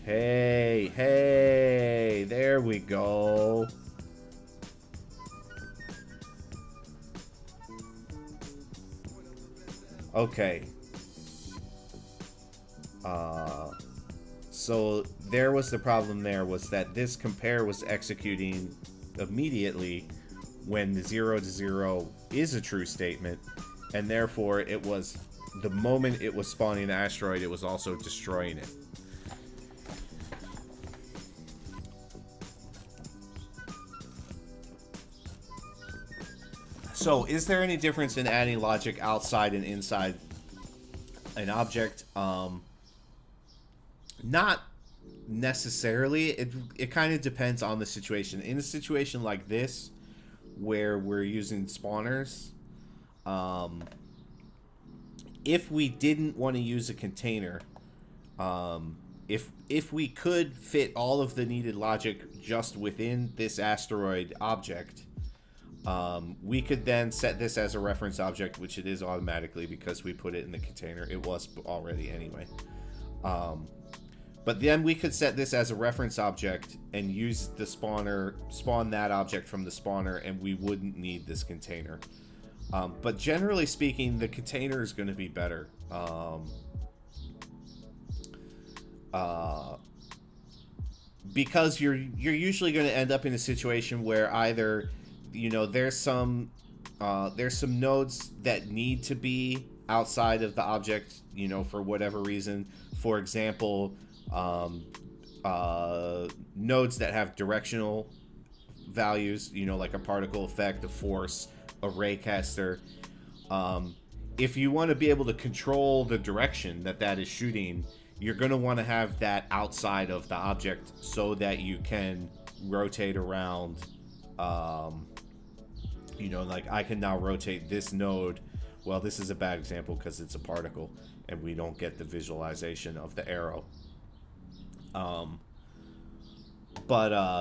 Hey, hey, there we go. Okay. So there was the problem there, was that this compare was executing immediately when the 0 to 0 is a true statement. And therefore, it was, the moment it was spawning the asteroid, it was also destroying it. So, is there any difference in adding logic outside and inside an object? Not necessarily. It kind of depends on the situation. In a situation like this, where we're using spawners, if we didn't want to use a container, if we could fit all of the needed logic just within this asteroid object, we could then set this as a reference object, which it is automatically because we put it in the container. It was already anyway. But then we could set this as a reference object and use the spawner, spawn that object from the spawner, and we wouldn't need this container. But generally speaking, the container is going to be better. Because you're usually going to end up in a situation where either, you know, there's some nodes that need to be outside of the object, you know, for whatever reason. For example, nodes that have directional values, you know, like a particle effect, a force, a raycaster. If you want to be able to control the direction that is shooting, you're going to want to have that outside of the object so that you can rotate around. You know, like I can now rotate this node. Well, this is a bad example because it's a particle and we don't get the visualization of the arrow.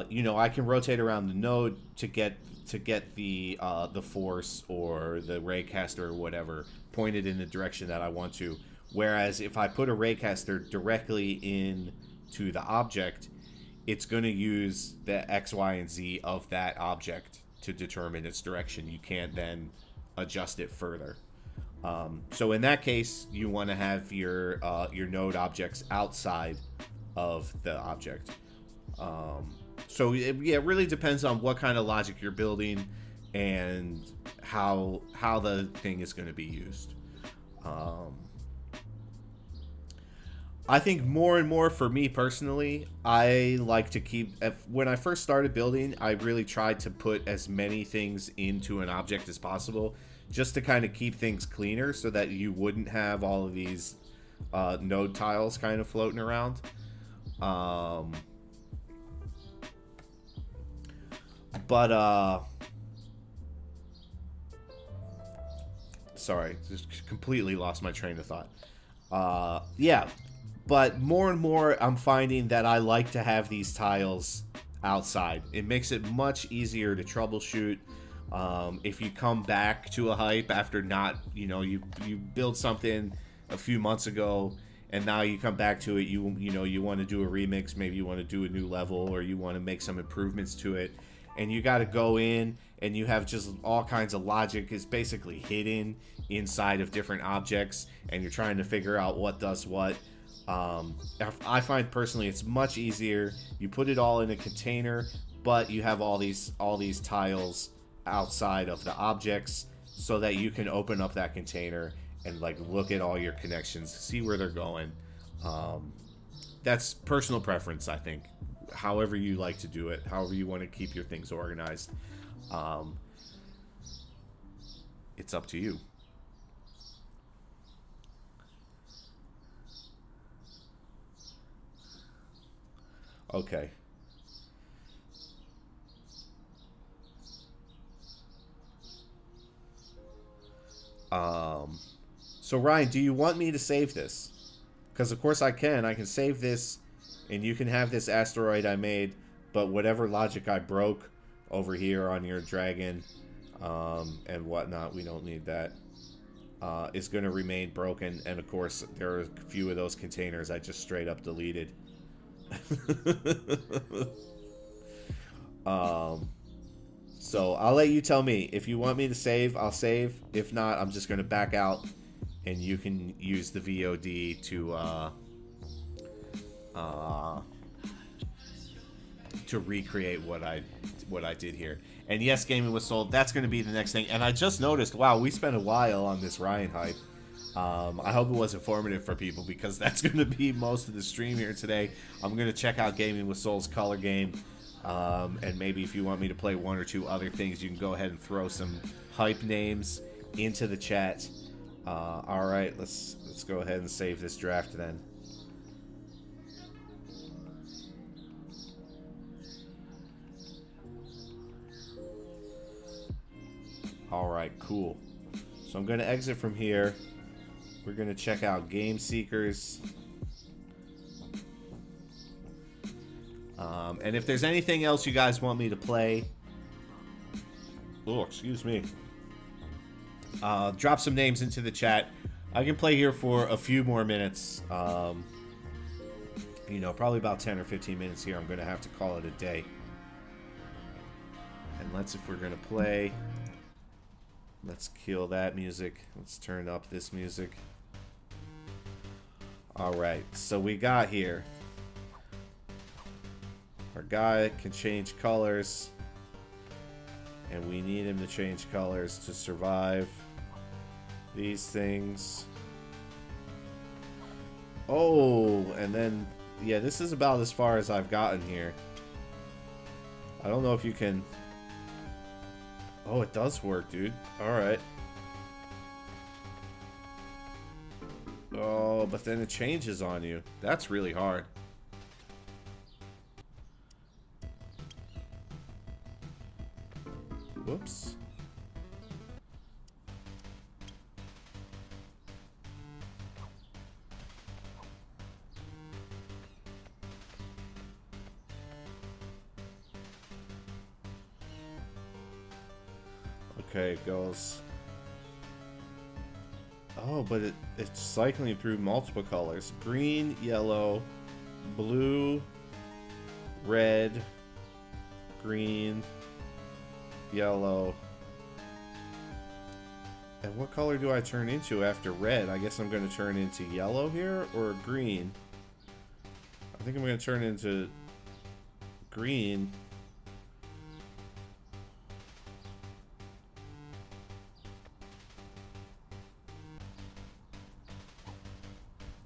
You know, I can rotate around the node to get the force or the raycaster or whatever pointed in the direction that I want to. Whereas if I put a raycaster directly into the object, it's going to use the X, Y, and Z of that object to determine its direction. You can't then adjust it further. So in that case, you want to have your node objects outside of the object. So it really depends on what kind of logic you're building and how the thing is going to be used. I think more and more for me personally, I like to keep... When I first started building, I really tried to put as many things into an object as possible just to kind of keep things cleaner so that you wouldn't have all of these node tiles kind of floating around. Sorry, just completely lost my train of thought. Yeah. But more and more, I'm finding that I like to have these tiles outside. It makes it much easier to troubleshoot. If you come back to a hype after not, you know, you build something a few months ago, and now you come back to it, you know, you want to do a remix, maybe you want to do a new level, or you want to make some improvements to it, and you got to go in, and you have just all kinds of logic is basically hidden inside of different objects, and you're trying to figure out what does what. I find personally it's much easier. You put it all in a container, but you have all these tiles outside of the objects so that you can open up that container and like look at all your connections, see where they're going. That's personal preference, I think. However you like to do it, however you want to keep your things organized, it's up to you. Okay. So Ryan, do you want me to save this? Because of course I can. I can save this, and you can have this asteroid I made, but whatever logic I broke over here on your dragon, and whatnot, we don't need that. Is going to remain broken, and of course there are a few of those containers I just straight up deleted. So I'll let you tell me. If you want me to save, I'll save. If not, I'm just going to back out, and you can use the VOD to recreate what I did here. And yes, gaming was sold. That's going to be the next thing. And I just noticed, wow, we spent a while on this Ryan hype. I hope it was informative for people, because that's going to be most of the stream here today. I'm going to check out Gaming with Soul's color game, and maybe if you want me to play one or two other things, you can go ahead and throw some hype names into the chat. All right, let's go ahead and save this draft then. All right, cool. So I'm going to exit from here. We're going to check out Game Seekers. And if there's anything else you guys want me to play... Oh, excuse me. Drop some names into the chat. I can play here for a few more minutes. You know, probably about 10 or 15 minutes here. I'm going to have to call it a day. And if we're going to play... Let's kill that music. Let's turn up this music. Alright, so we got here. Our guy can change colors. And we need him to change colors to survive these things. Oh, and then... Yeah, this is about as far as I've gotten here. I don't know if you can... Oh, it does work, dude. Alright. Oh, but then it changes on you. That's really hard. Whoops. Okay, it goes. Oh, but it's cycling through multiple colors. Green, yellow, blue, red, green, yellow. And what color do I turn into after red? I guess I'm going to turn into yellow here or green. I think I'm going to turn into green.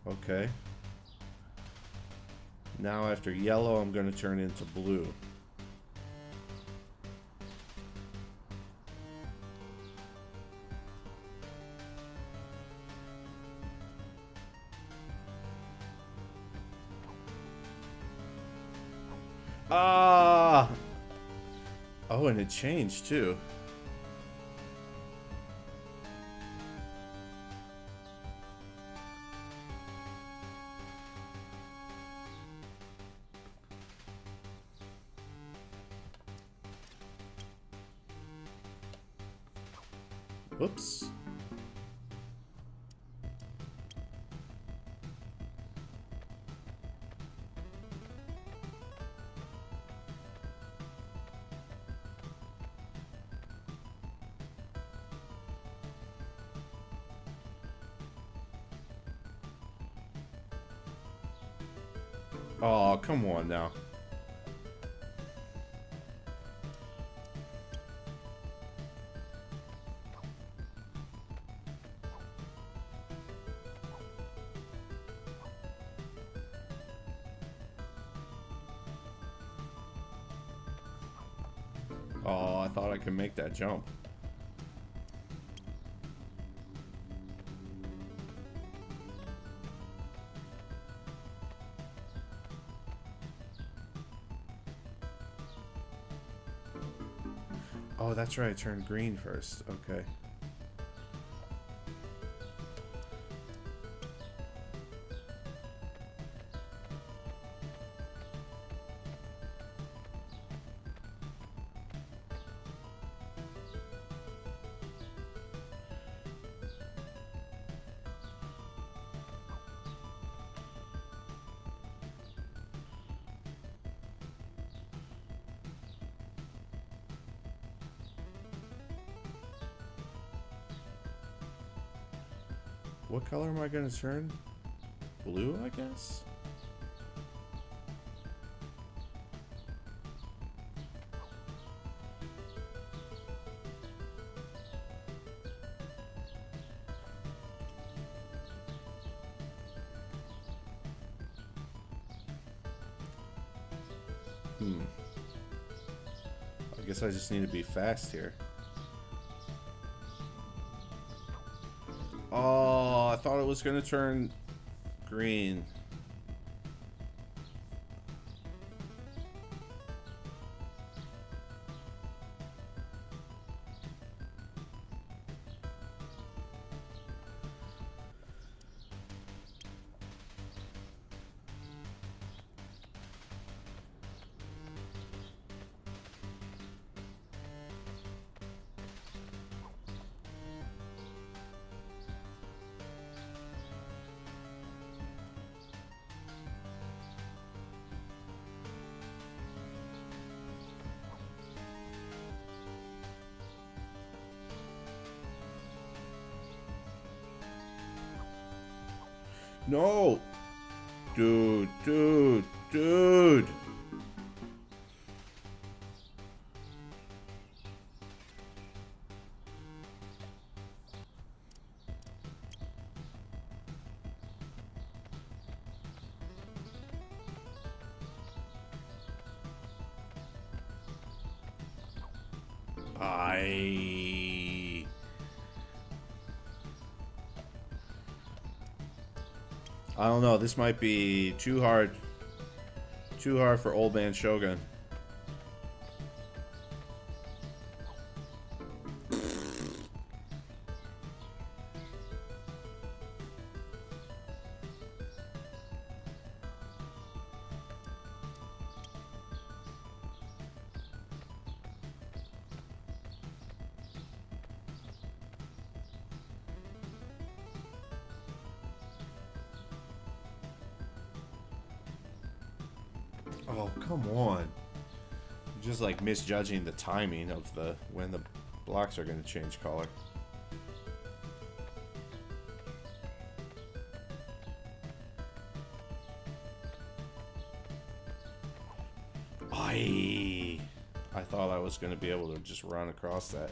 Okay. Now after yellow, I'm going to turn into blue. Ah! Oh, and it changed too. Whoops. Oh, come on now. Oh, I thought I could make that jump. Oh, that's right. I turned green first. Okay. What color am I going to turn? Blue, I guess? I guess I just need to be fast here. Oh, I thought it was going to turn green. No! Dude! I don't know. This might be too hard. Too hard for old man Shogun. Oh, come on. You're just like misjudging the timing of the when the blocks are going to change color. I thought I was going to be able to just run across that.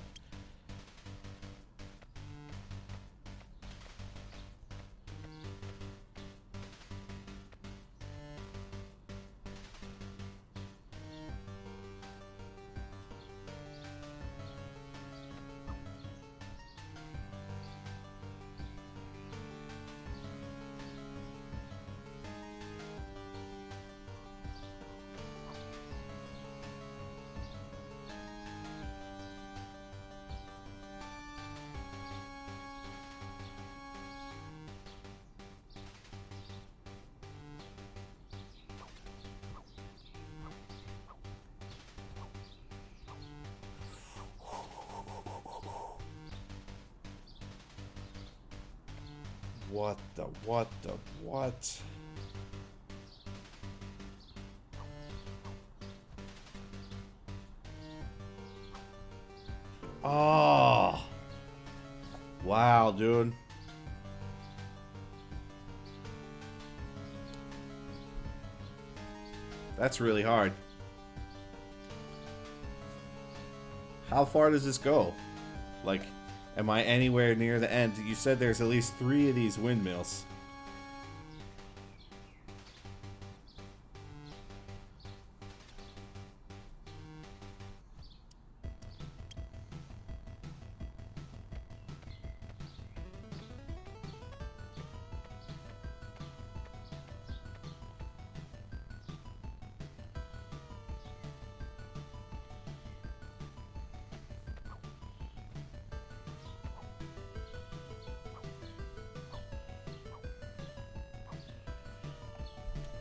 What? Oh. Wow, dude. That's really hard. How far does this go? Like, am I anywhere near the end? You said there's at least 3 of these windmills.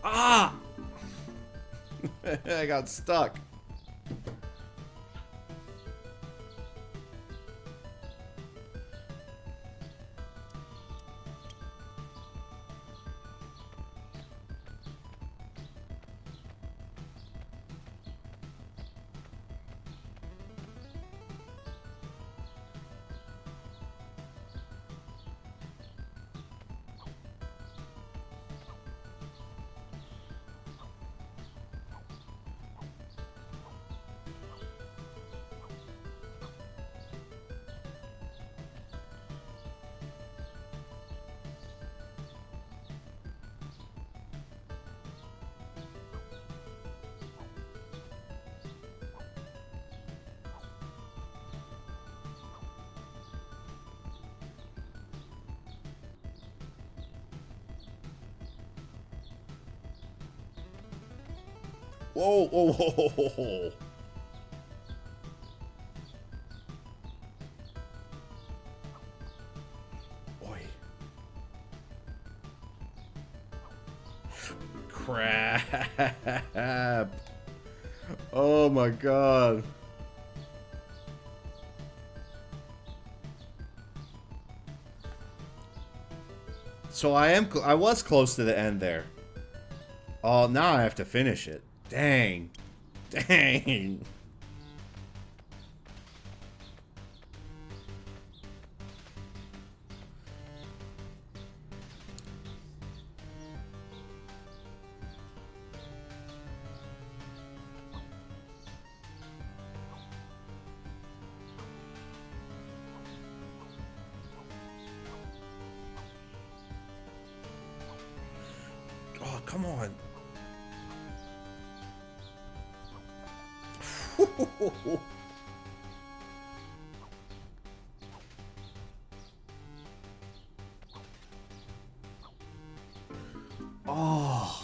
Ah! I got stuck. Whoa, whoa, whoa, whoa, whoa. Boy. Crap. Oh my god. So I was close to the end there. Oh, now I have to finish it. Dang. Dang. Oh, come on. Oh.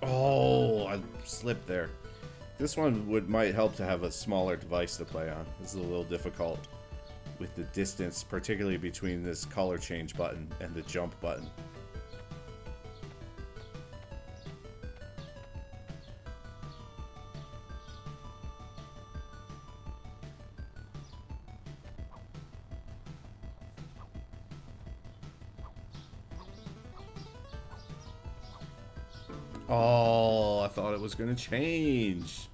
Oh, I slipped there. This one might help to have a smaller device to play on. This is a little difficult with the distance, particularly between this color change button and the jump button. Oh, I thought it was going to change.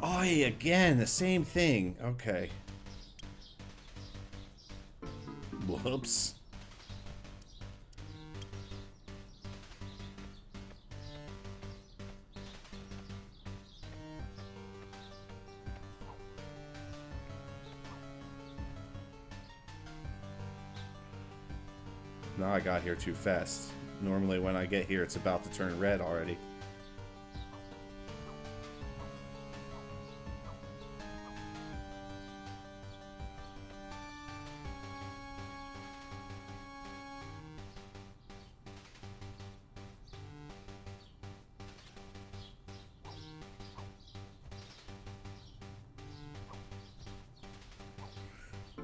Oh, yeah, again, the same thing. Okay. Whoops. Now I got here too fast. Normally when I get here, it's about to turn red already.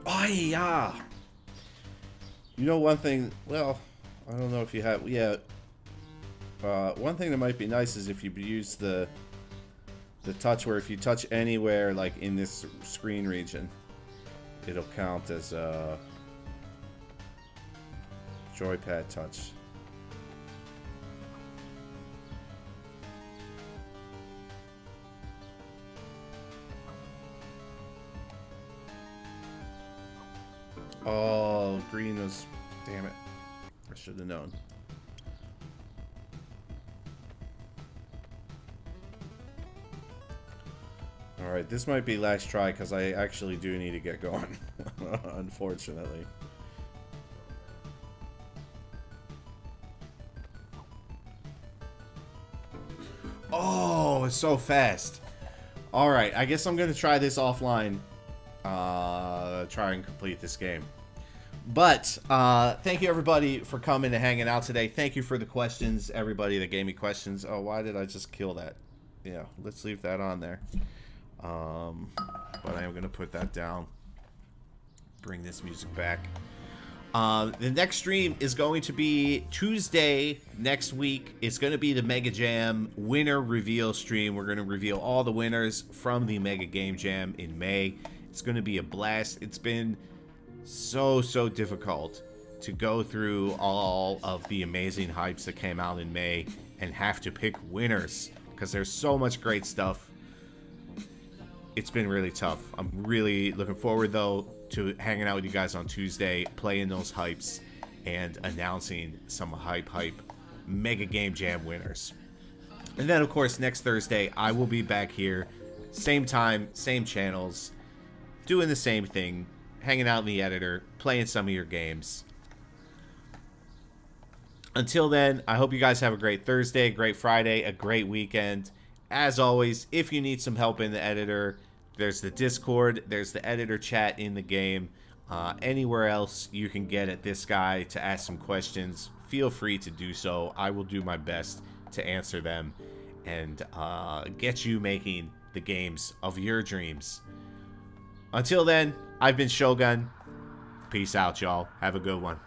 Oh, yeah. You know one thing, well, I don't know if you have, yeah. One thing that might be nice is if you use the touch where if you touch anywhere, like in this screen region, it'll count as a joypad touch. Oh, green was... Damn it. I should have known. Alright, this might be last try because I actually do need to get going. Unfortunately. Oh, it's so fast. Alright, I guess I'm going to try this offline. Try and complete this game. But thank you everybody for coming and hanging out today. Thank you for the questions, everybody that gave me questions. Oh, why did I just kill that? Yeah, let's leave that on there. But I am gonna put that down. Bring this music back. The next stream is going to be Tuesday next week. It's going to be the Mega Jam winner reveal stream. We're going to reveal all the winners from the Mega Game Jam in May. It's going to be a blast. It's been so difficult to go through all of the amazing hypes that came out in May and have to pick winners because there's so much great stuff. It's been really tough. I'm really looking forward though to hanging out with you guys on Tuesday, playing those hypes and announcing some HypeHype Mega Game Jam winners. And then of course next Thursday I will be back here, same time, same channels, doing the same thing, hanging out in the editor, playing some of your games. Until then, I hope you guys have a great Thursday, a great Friday, a great weekend. As always, if you need some help in the editor, there's the Discord, there's the editor chat in the game. Anywhere else you can get at this guy to ask some questions, feel free to do so. I will do my best to answer them and get you making the games of your dreams. Until then, I've been Shogun. Peace out, y'all. Have a good one.